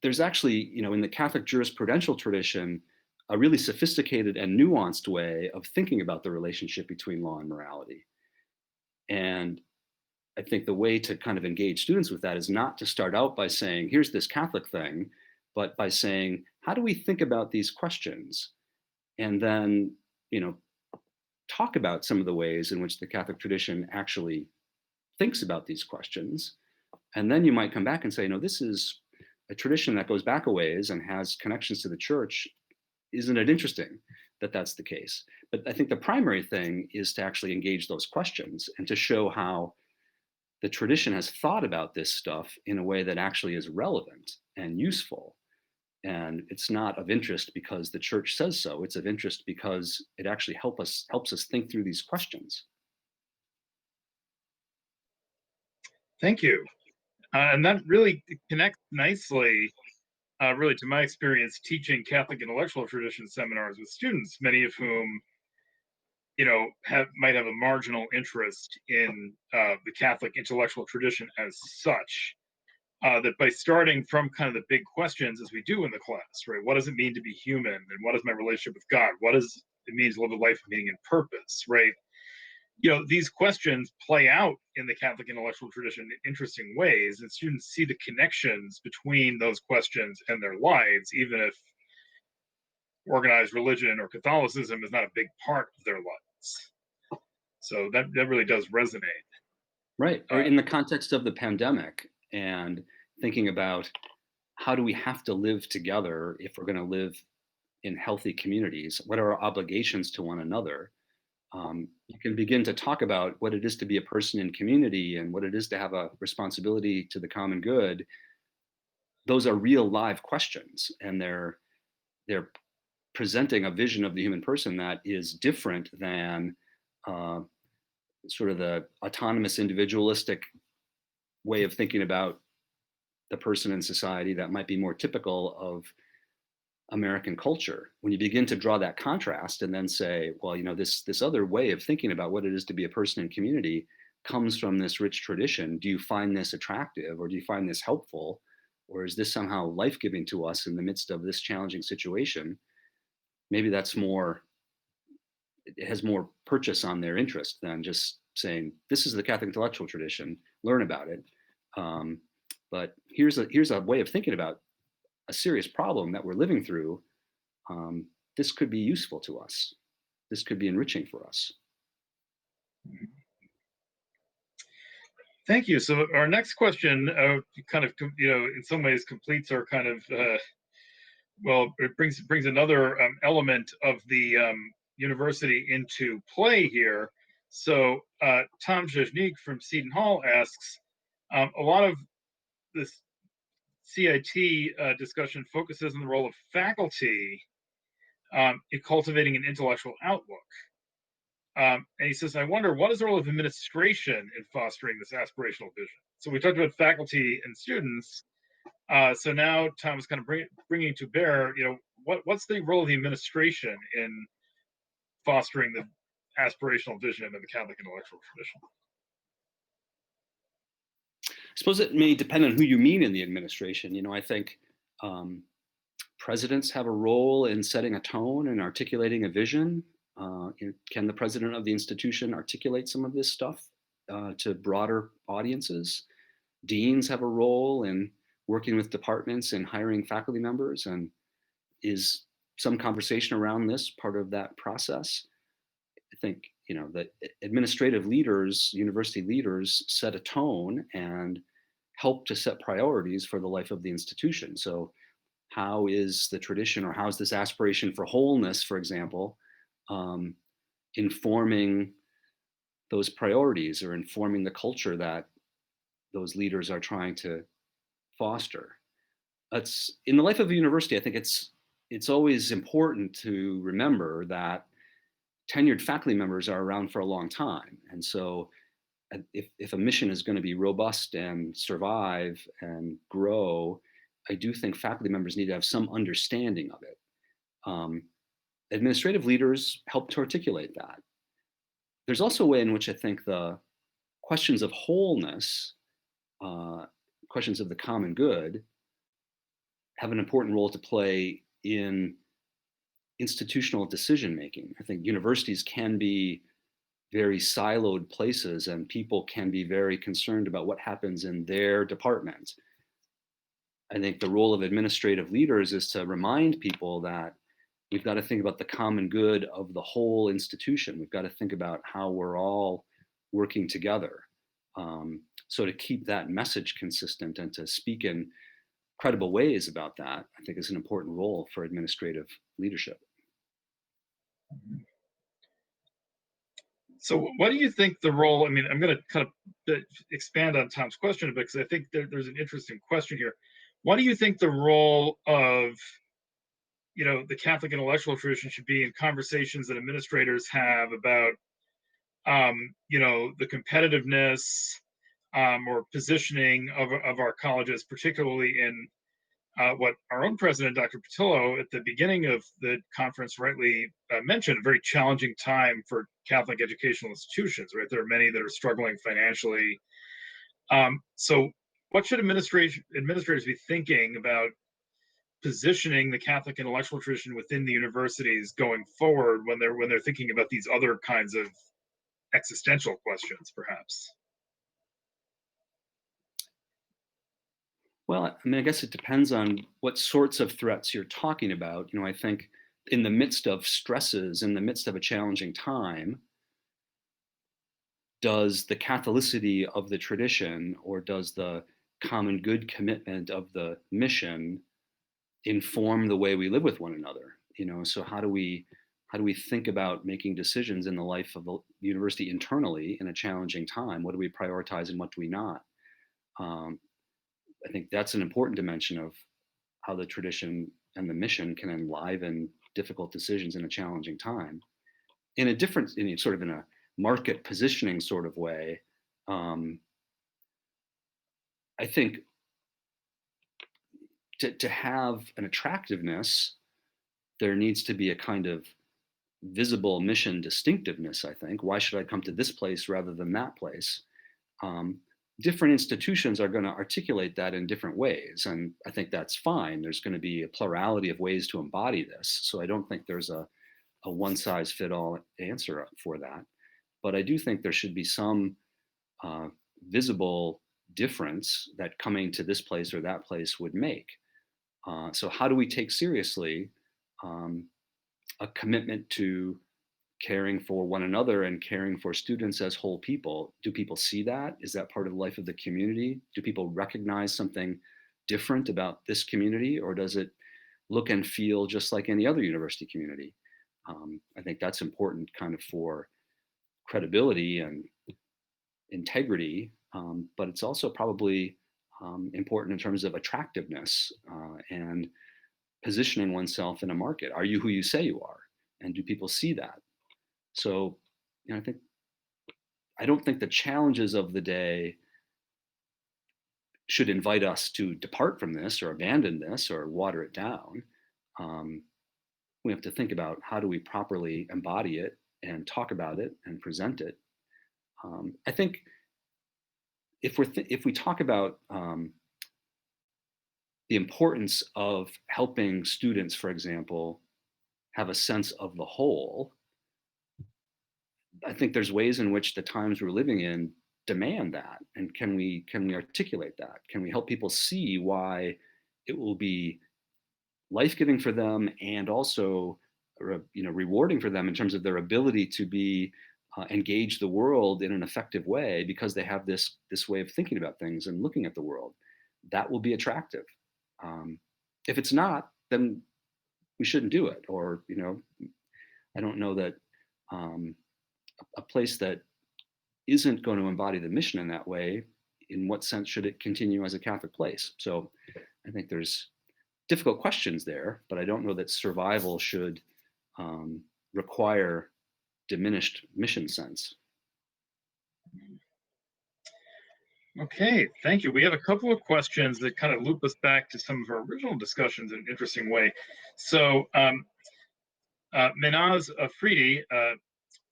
There's actually, in the Catholic jurisprudential tradition, a really sophisticated and nuanced way of thinking about the relationship between law and morality. And I think the way to kind of engage students with that is not to start out by saying, here's this Catholic thing, but by saying, how do we think about these questions? And then, talk about some of the ways in which the Catholic tradition actually thinks about these questions. And then you might come back and say, this is a tradition that goes back a ways and has connections to the church. Isn't it interesting that that's the case? But I think the primary thing is to actually engage those questions and to show how the tradition has thought about this stuff in a way that actually is relevant and useful. And it's not of interest because the church says so. It's of interest because it actually helps us think through these questions. Thank you. And that really connects nicely, really, to my experience teaching Catholic intellectual tradition seminars with students, many of whom, might have a marginal interest in the Catholic intellectual tradition as such. That by starting from kind of the big questions, as we do in the class, right? What does it mean to be human? And what is my relationship with God? What does it mean to live a life of meaning and purpose, right? These questions play out in the Catholic intellectual tradition in interesting ways, and students see the connections between those questions and their lives, even if organized religion or Catholicism is not a big part of their lives. So that really does resonate. Right. Or in the context of the pandemic and thinking about how do we have to live together if we're going to live in healthy communities? What are our obligations to one another? You can begin to talk about what it is to be a person in community and what it is to have a responsibility to the common good. Those are real live questions, and they're presenting a vision of the human person that is different than sort of the autonomous individualistic way of thinking about the person in society that might be more typical of American culture. When you begin to draw that contrast and then say, well, this other way of thinking about what it is to be a person in community comes from this rich tradition. Do you find this attractive, or do you find this helpful? Or is this somehow life-giving to us in the midst of this challenging situation? Maybe it has more purchase on their interest than just saying, this is the Catholic intellectual tradition, learn about it. But here's a way of thinking about a serious problem that we're living through. This could be useful to us. This could be enriching for us. Thank you. So our next question kind of, in some ways completes our kind of, it brings another element of the university into play here. So Tom Zheznik from Seton Hall asks, a lot of this CIT discussion focuses on the role of faculty in cultivating an intellectual outlook. And he says, I wonder, what is the role of administration in fostering this aspirational vision? So we talked about faculty and students. So now Tom is kind of bringing to bear, what's the role of the administration in fostering the aspirational vision of the Catholic intellectual tradition? I suppose it may depend on who you mean in the administration. I think presidents have a role in setting a tone and articulating a vision. Can the president of the institution articulate some of this stuff to broader audiences? Deans have a role in working with departments and hiring faculty members? And is some conversation around this part of that process? I think, that administrative leaders, university leaders set a tone and help to set priorities for the life of the institution. So how is the tradition, or how's this aspiration for wholeness, for example, informing those priorities or informing the culture that those leaders are trying to foster? It's in the life of a university. I think it's always important to remember that tenured faculty members are around for a long time, and so if a mission is going to be robust and survive and grow, I do think faculty members need to have some understanding of it. Administrative leaders help to articulate that. There's also a way in which I think the questions of wholeness, questions of the common good, have an important role to play in institutional decision making. I think universities can be very siloed places, and people can be very concerned about what happens in their department. I think the role of administrative leaders is to remind people that we've got to think about the common good of the whole institution. We've got to think about how we're all working together. So to keep that message consistent and to speak in credible ways about that, I think is an important role for administrative leadership. So what do you think the role, I'm going to kind of expand on Tom's question a bit, because I think there's an interesting question here. What do you think the role of, the Catholic intellectual tradition should be in conversations that administrators have about, the competitiveness or positioning of our colleges, particularly in what our own president, Dr. Patillo, at the beginning of the conference rightly mentioned, a very challenging time for Catholic educational institutions, right? There are many that are struggling financially. So what should administrators be thinking about positioning the Catholic intellectual tradition within the universities going forward when they're thinking about these other kinds of existential questions, perhaps? Well, I guess it depends on what sorts of threats you're talking about. I think in the midst of stresses, in the midst of a challenging time, does the Catholicity of the tradition, or does the common good commitment of the mission inform the way we live with one another? So how do we think about making decisions in the life of the university internally in a challenging time? What do we prioritize and what do we not? I think that's an important dimension of how the tradition and the mission can enliven difficult decisions in a challenging time. In a market positioning sort of way, I think to have an attractiveness, there needs to be a kind of visible mission distinctiveness, I think. Why should I come to this place rather than that place? Different institutions are going to articulate that in different ways, and I think that's fine. There's going to be a plurality of ways to embody this, so I don't think there's a one-size-fit-all answer for that. But I do think there should be some visible difference that coming to this place or that place would make. So how do we take seriously a commitment to caring for one another and caring for students as whole people? Do people see that? Is that part of the life of the community? Do people recognize something different about this community, or does it look and feel just like any other university community? I think that's important kind of for credibility and integrity, but it's also probably important in terms of attractiveness and positioning oneself in a market. Are you who you say you are? And do people see that? So, I don't think the challenges of the day should invite us to depart from this or abandon this or water it down. We have to think about how do we properly embody it and talk about it and present it. I think if we talk about the importance of helping students, for example, have a sense of the whole, I think there's ways in which the times we're living in demand that? And can we articulate that? Can we help people see why it will be life-giving for them and also rewarding for them in terms of their ability to be engage the world in an effective way because they have this way of thinking about things and looking at the world? That will be attractive. If it's not, then we shouldn't do it. Or I don't know that a place that isn't going to embody the mission in that way, in what sense should it continue as a Catholic place? So I think there's difficult questions there, but I don't know that survival should require diminished mission sense. Okay, thank you. We have a couple of questions that kind of loop us back to some of our original discussions in an interesting way. So Minaz Afridi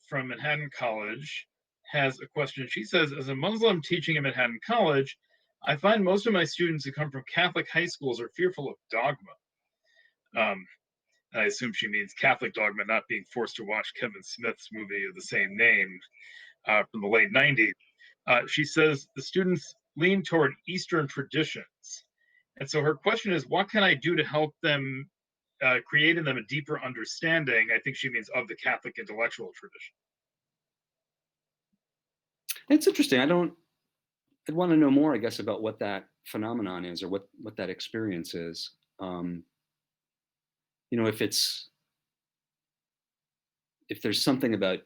from Manhattan College has a question. She says, as a Muslim teaching at Manhattan College, I find most of my students who come from Catholic high schools are fearful of dogma. I assume she means Catholic dogma, not being forced to watch Kevin Smith's movie of the same name from the late 90s. She says the students lean toward Eastern traditions. And so her question is, what can I do to help them create in them a deeper understanding, I think she means, of the Catholic intellectual tradition? It's interesting. I'd want to know more, I guess, about what that phenomenon is or what that experience is. If there's something about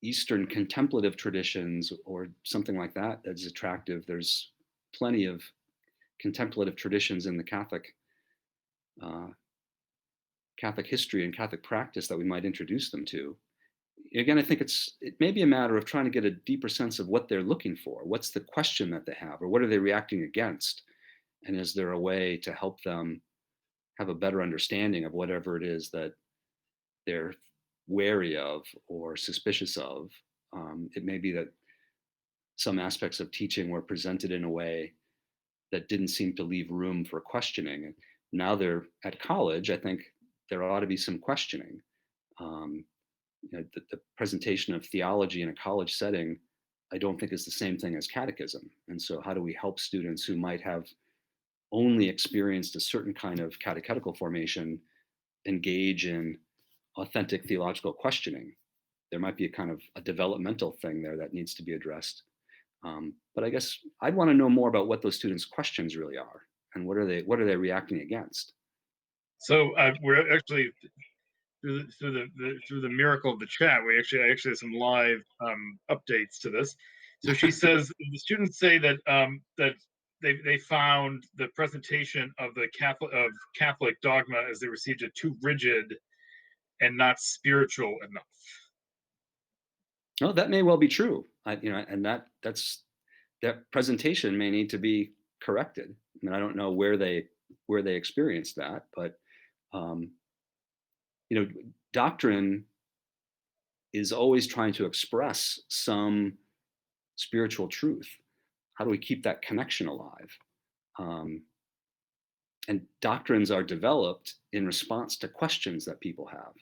Eastern contemplative traditions or something like that that's attractive, there's plenty of contemplative traditions in the Catholic history and Catholic practice that we might introduce them to. Again, I think it may be a matter of trying to get a deeper sense of what they're looking for. What's the question that they have, or what are they reacting against? And is there a way to help them have a better understanding of whatever it is that they're wary of or suspicious of? It may be that some aspects of teaching were presented in a way that didn't seem to leave room for questioning. Now they're at college, I think there ought to be some questioning. The presentation of theology in a college setting, I don't think is the same thing as catechism. And so how do we help students who might have only experienced a certain kind of catechetical formation engage in authentic theological questioning? There might be a kind of a developmental thing there that needs to be addressed. But I guess I'd want to know more about what those students' questions really are and what are they reacting against. So we're actually through the miracle of the chat, I actually have some live updates to this. So she says the students say that they found the presentation of the Catholic dogma as they received it too rigid and not spiritual enough. Oh, that may well be true. And that presentation may need to be corrected. I mean, I don't know where they experienced that, but doctrine is always trying to express some spiritual truth. How do we keep that connection alive? And doctrines are developed in response to questions that people have.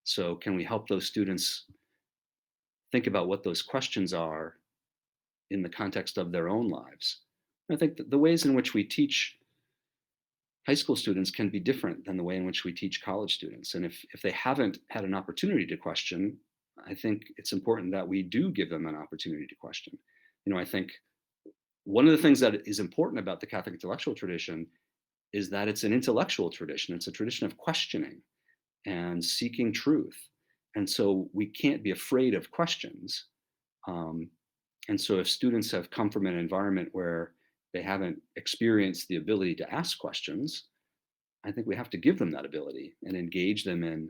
So can we help those students think about what those questions are in the context of their own lives? I think the ways in which we teach high school students can be different than the way in which we teach college students. And if they haven't had an opportunity to question, I think it's important that we do give them an opportunity to question. I think one of the things that is important about the Catholic intellectual tradition is that it's an intellectual tradition. It's a tradition of questioning and seeking truth. And so we can't be afraid of questions. And so if students have come from an environment where they haven't experienced the ability to ask questions, I think we have to give them that ability and engage them in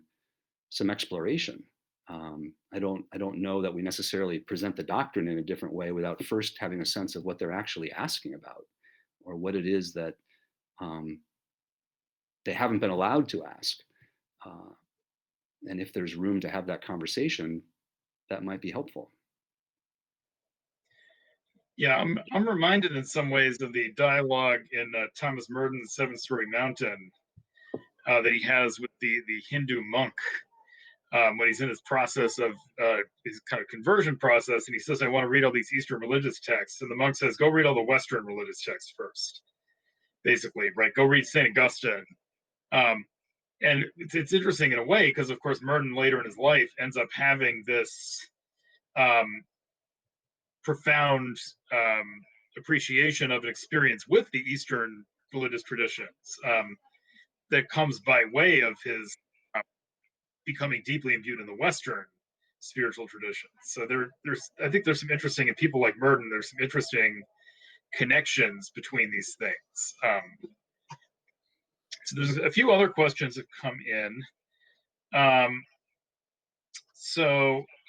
some exploration. I don't know that we necessarily present the doctrine in a different way without first having a sense of what they're actually asking about, or what it is that they haven't been allowed to ask. And if there's room to have that conversation, that might be helpful. Yeah, I'm reminded in some ways of the dialogue in Thomas Merton's Seven Story Mountain that he has with the Hindu monk when he's in his process of his kind of conversion process, and he says, "I want to read all these Eastern religious texts," and the monk says, "Go read all the Western religious texts first." Basically, right? Go read Saint Augustine. And it's interesting in a way because, of course, Merton later in his life ends up having this profound appreciation of an experience with the Eastern religious traditions that comes by way of his becoming deeply imbued in the Western spiritual traditions. So I think there's some interesting, and people like Merton, there's some interesting connections between these things. So there's a few other questions that come in. And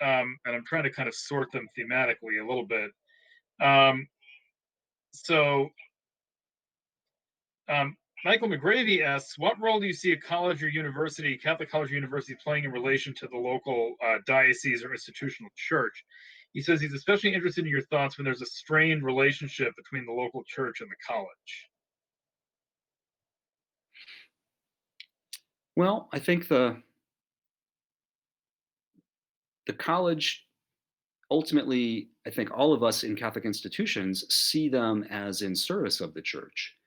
I'm trying to kind of sort them thematically a little bit. Michael McGravy asks, what role do you see a college or university, Catholic college or university, playing in relation to the local diocese or institutional church? He says he's especially interested in your thoughts when there's a strained relationship between the local church and the college. Well, I think the college, ultimately, I think all of us in Catholic institutions see them as in service of the church.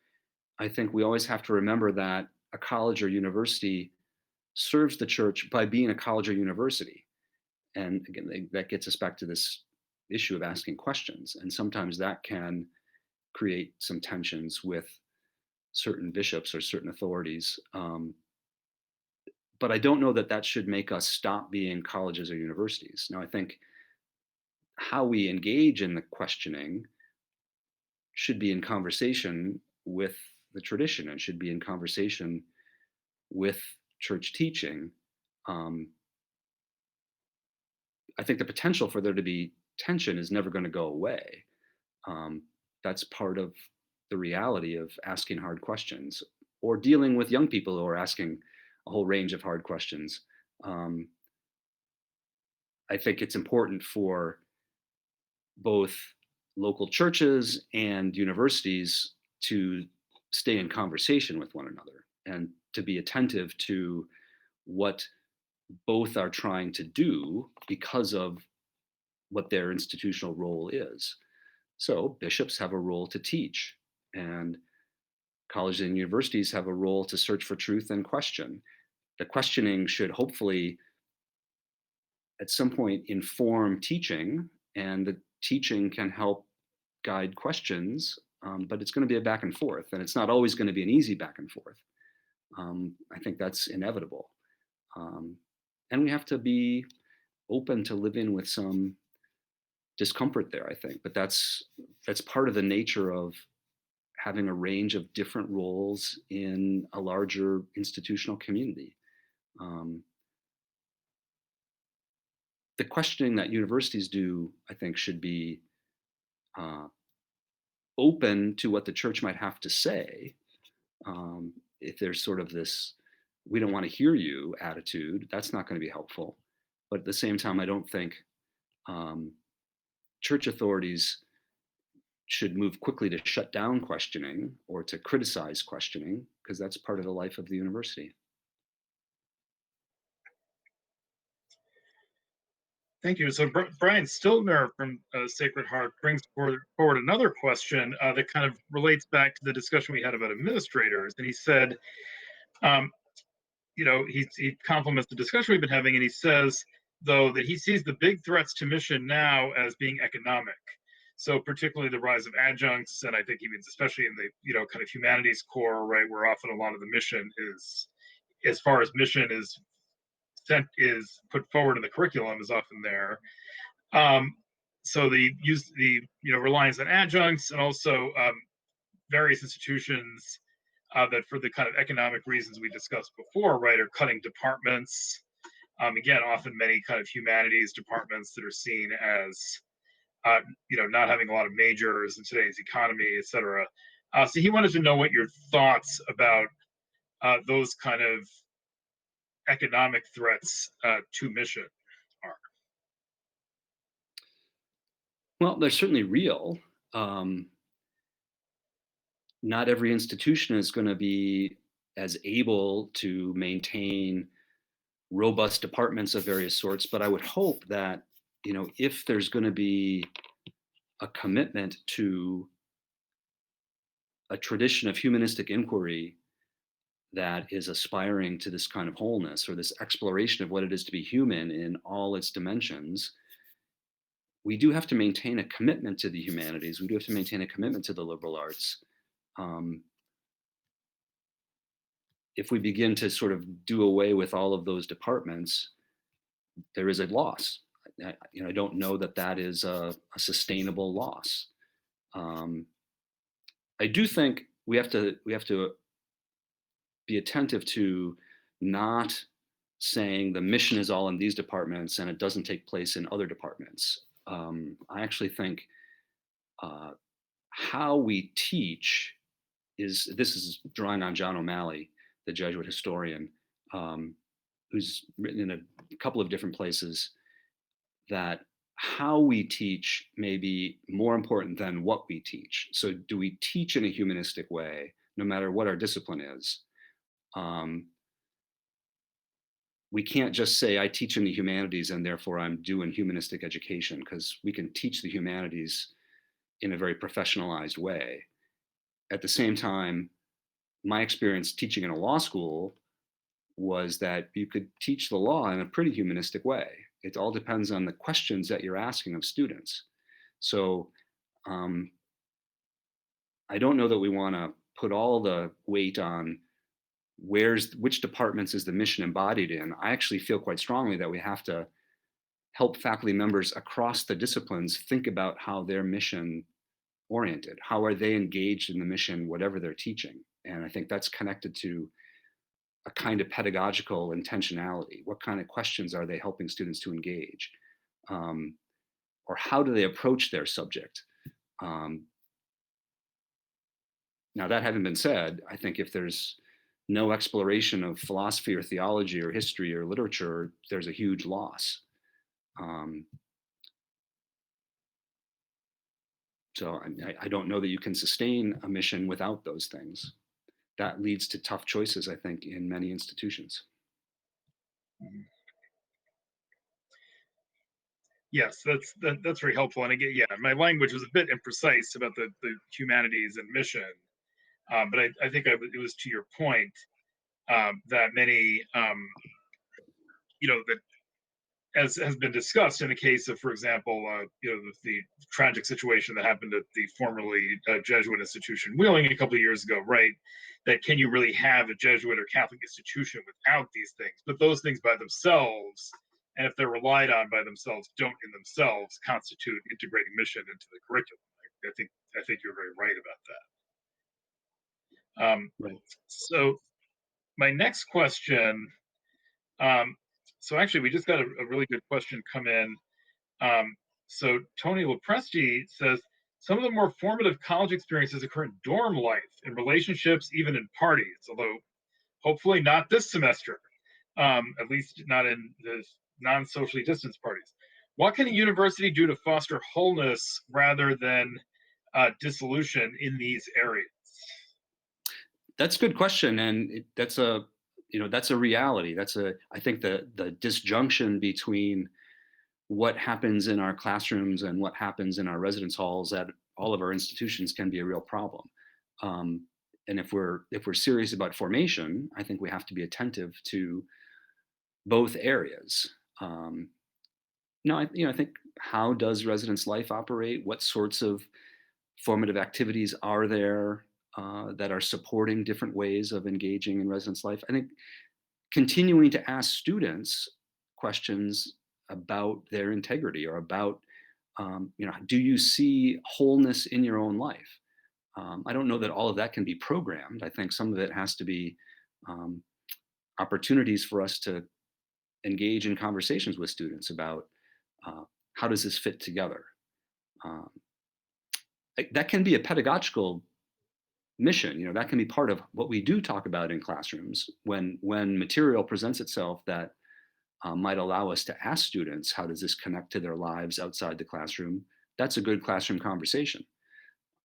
I think we always have to remember that a college or university serves the church by being a college or university. And again, that gets us back to this issue of asking questions. And sometimes that can create some tensions with certain bishops or certain authorities. But I don't know that that should make us stop being colleges or universities. Now, I think how we engage in the questioning should be in conversation with the tradition and should be in conversation with church teaching. I think the potential for there to be tension is never going to go away. That's part of the reality of asking hard questions or dealing with young people who are asking a whole range of hard questions. I think it's important for both local churches and universities to stay in conversation with one another and to be attentive to what both are trying to do because of what their institutional role is. So bishops have a role to teach, and colleges and universities have a role to search for truth and question. The questioning should hopefully at some point inform teaching, and the teaching can help guide questions, but it's going to be a back and forth, and it's not always going to be an easy back and forth. I think that's inevitable. And we have to be open to living with some discomfort there, I think, but that's part of the nature of having a range of different roles in a larger institutional community. The questioning that universities do, I think, should be open to what the church might have to say. If there's sort of this, we don't want to hear you attitude, that's not going to be helpful. But at the same time, I don't think church authorities should move quickly to shut down questioning or to criticize questioning, because that's part of the life of the university. Thank you. So Brian Stiltner from Sacred Heart brings forward another question that kind of relates back to the discussion we had about administrators. And he said, he compliments the discussion we've been having, and he says, though, that he sees the big threats to mission now as being economic. So particularly the rise of adjuncts, and I think he means especially in the kind of humanities core, right, where often a lot of the mission is, as far as mission is put forward in the curriculum, is often there. So the reliance on adjuncts, and also various institutions that, for the kind of economic reasons we discussed before, right, are cutting departments. Again, often many kind of humanities departments that are seen as not having a lot of majors in today's economy, et cetera. So he wanted to know what your thoughts about those kind of economic threats to mission are. Well, they're certainly real. Not every institution is going to be as able to maintain robust departments of various sorts, but I would hope that, if there's going to be a commitment to a tradition of humanistic inquiry that is aspiring to this kind of wholeness or this exploration of what it is to be human in all its dimensions, we do have to maintain a commitment to the humanities. We do have to maintain a commitment to the liberal arts. If we begin to sort of do away with all of those departments, there is a loss. I don't know that that is a sustainable loss. I do think we have to be attentive to not saying the mission is all in these departments and it doesn't take place in other departments. I actually think how we teach this is drawing on John O'Malley, the Jesuit historian, who's written in a couple of different places that how we teach may be more important than what we teach. So do we teach in a humanistic way, no matter what our discipline is? We can't just say, I teach in the humanities and therefore I'm doing humanistic education, because we can teach the humanities in a very professionalized way. At the same time, my experience teaching in a law school was that you could teach the law in a pretty humanistic way. It all depends on the questions that you're asking of students. So I don't know that we want to put all the weight on which departments is the mission embodied in. I actually feel quite strongly that we have to help faculty members across the disciplines think about how they're mission oriented. How are they engaged in the mission, whatever they're teaching? And I think that's connected to a kind of pedagogical intentionality. What kind of questions are they helping students to engage? Or how do they approach their subject? Now, that having been said, I think if there's no exploration of philosophy or theology or history or literature, there's a huge loss. So I don't know that you can sustain a mission without those things. That leads to tough choices, I think, in many institutions. Yes, that's very helpful. And again, yeah, my language was a bit imprecise about the humanities and mission, but I think it was to your point that many, that as has been discussed in the case of, for example, the tragic situation that happened at the formerly Jesuit institution Wheeling a couple of years ago, right? That can you really have a Jesuit or Catholic institution without these things? But those things by themselves, and if they're relied on by themselves, don't in themselves constitute integrating mission into the curriculum. I think you're very right about that. Right. So my next question. So actually, we just got a really good question come in. So Tony Lopresti says, some of the more formative college experiences occur in dorm life, in relationships, even in parties, although hopefully not this semester, at least not in the non-socially distanced parties. What can a university do to foster wholeness rather than dissolution in these areas? That's a good question, and that's a reality. I think the disjunction between what happens in our classrooms and what happens in our residence halls at all of our institutions can be a real problem. And if we're serious about formation, I think we have to be attentive to both areas. I think, how does residence life operate? What sorts of formative activities are there that are supporting different ways of engaging in residence life? I think continuing to ask students questions about their integrity, or about, do you see wholeness in your own life? I don't know that all of that can be programmed. I think some of it has to be opportunities for us to engage in conversations with students about how does this fit together. That can be a pedagogical mission. That can be part of what we do talk about in classrooms when material presents itself that might allow us to ask students, how does this connect to their lives outside the classroom? That's a good classroom conversation.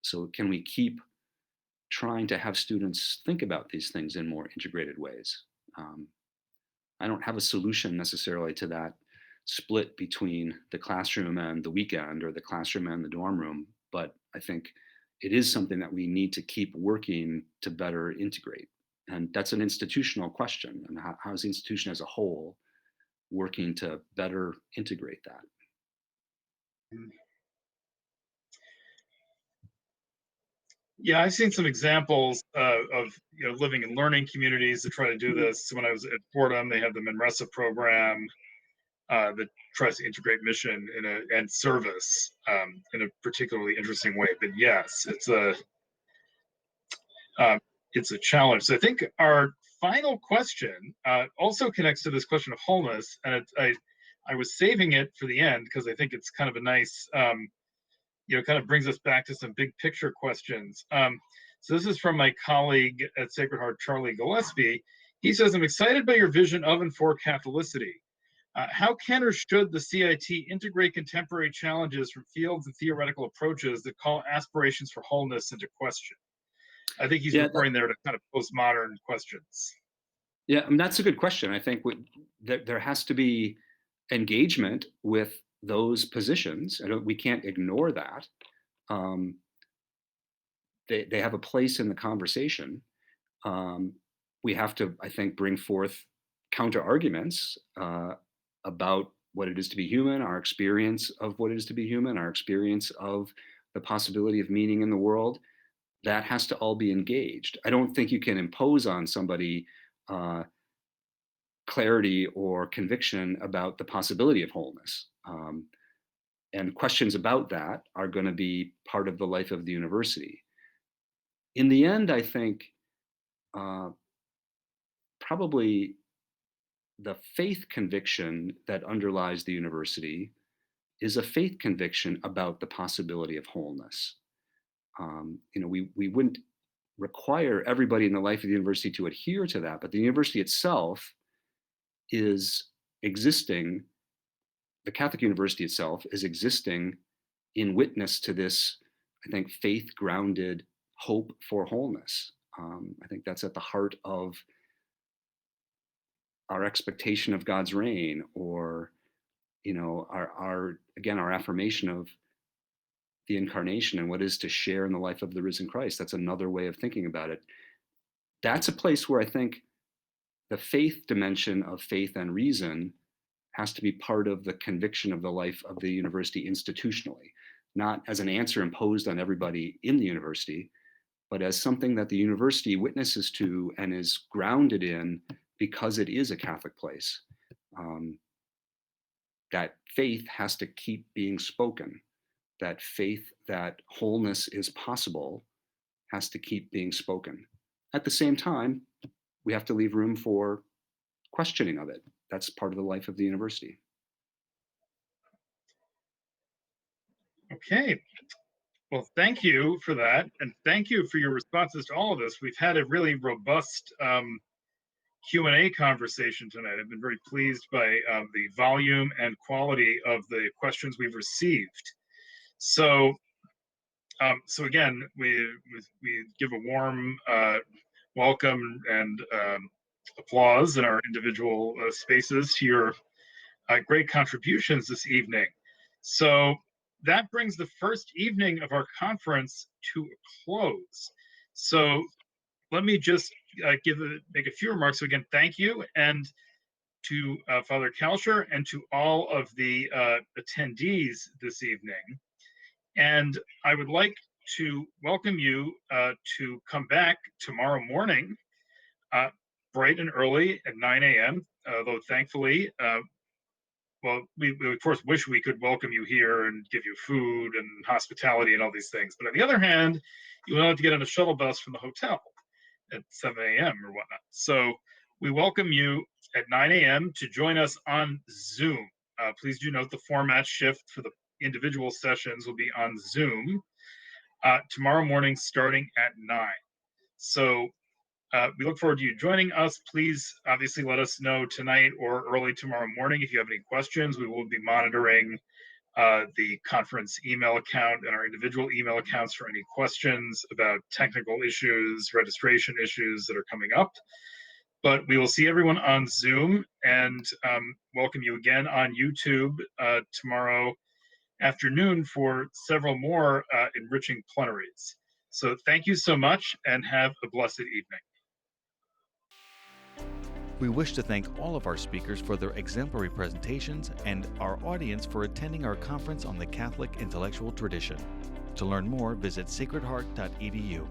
So can we keep trying to have students think about these things in more integrated ways? I don't have a solution necessarily to that split between the classroom and the weekend, or the classroom and the dorm room, but I think it is something that we need to keep working to better integrate. And that's an institutional question. And how is the institution as a whole working to better integrate that? Yeah, I've seen some examples of living and learning communities that try to do this. When I was at Fordham, they have the Manresa program that tries to integrate mission and service in a particularly interesting way. But yes, it's a challenge. So I think our final question also connects to this question of wholeness, and I was saving it for the end because I think it's kind of a nice, kind of brings us back to some big picture questions. So this is from my colleague at Sacred Heart, Charlie Gillespie. He says, "I'm excited by your vision of and for Catholicity. How can or should the CIT integrate contemporary challenges from fields and theoretical approaches that call aspirations for wholeness into question?" I think he's referring there to kind of postmodern questions. Yeah, I mean, that's a good question. I think there has to be engagement with those positions. We can't ignore that. They have a place in the conversation. We have to, I think, bring forth counter arguments about what it is to be human, our experience of what it is to be human, our experience of the possibility of meaning in the world. That has to all be engaged. I don't think you can impose on somebody clarity or conviction about the possibility of wholeness. And questions about that are going to be part of the life of the university. In the end, I think probably the faith conviction that underlies the university is a faith conviction about the possibility of wholeness. We wouldn't require everybody in the life of the university to adhere to that, but the university itself is existing, the Catholic University itself is existing in witness to this, I think, faith-grounded hope for wholeness. I think that's at the heart of our expectation of God's reign, or our affirmation of the incarnation and what is to share in the life of the risen Christ. That's another way of thinking about it. That's a place where I think the faith dimension of faith and reason has to be part of the conviction of the life of the university institutionally, not as an answer imposed on everybody in the university, but as something that the university witnesses to and is grounded in because it is a Catholic place. That faith has to keep being spoken. That faith that wholeness is possible has to keep being spoken. At the same time, we have to leave room for questioning of it. That's part of the life of the university. Okay. Well, thank you for that. And thank you for your responses to all of this. We've had a really robust Q&A conversation tonight. I've been very pleased by the volume and quality of the questions we've received. So again, we give a warm welcome and applause in our individual spaces to your great contributions this evening. So that brings the first evening of our conference to a close. So let me just make a few remarks. So again, thank you, and to Father Kalscheur and to all of the attendees this evening. And I would like to welcome you to come back tomorrow morning, bright and early at 9 a.m., though thankfully, we of course wish we could welcome you here and give you food and hospitality and all these things. But on the other hand, you will have to get on a shuttle bus from the hotel at 7 a.m. or whatnot. So we welcome you at 9 a.m. to join us on Zoom. Please do note the format shift for the individual sessions will be on Zoom tomorrow morning starting at 9. So we look forward to you joining us. Please obviously let us know tonight or early tomorrow morning if you have any questions. We will be monitoring the conference email account and our individual email accounts for any questions about technical issues, registration issues that are coming up. But we will see everyone on Zoom and welcome you again on YouTube tomorrow afternoon for several more enriching plenaries. So thank you so much and have a blessed evening. We wish to thank all of our speakers for their exemplary presentations and our audience for attending our conference on the Catholic intellectual tradition. To learn more, visit sacredheart.edu.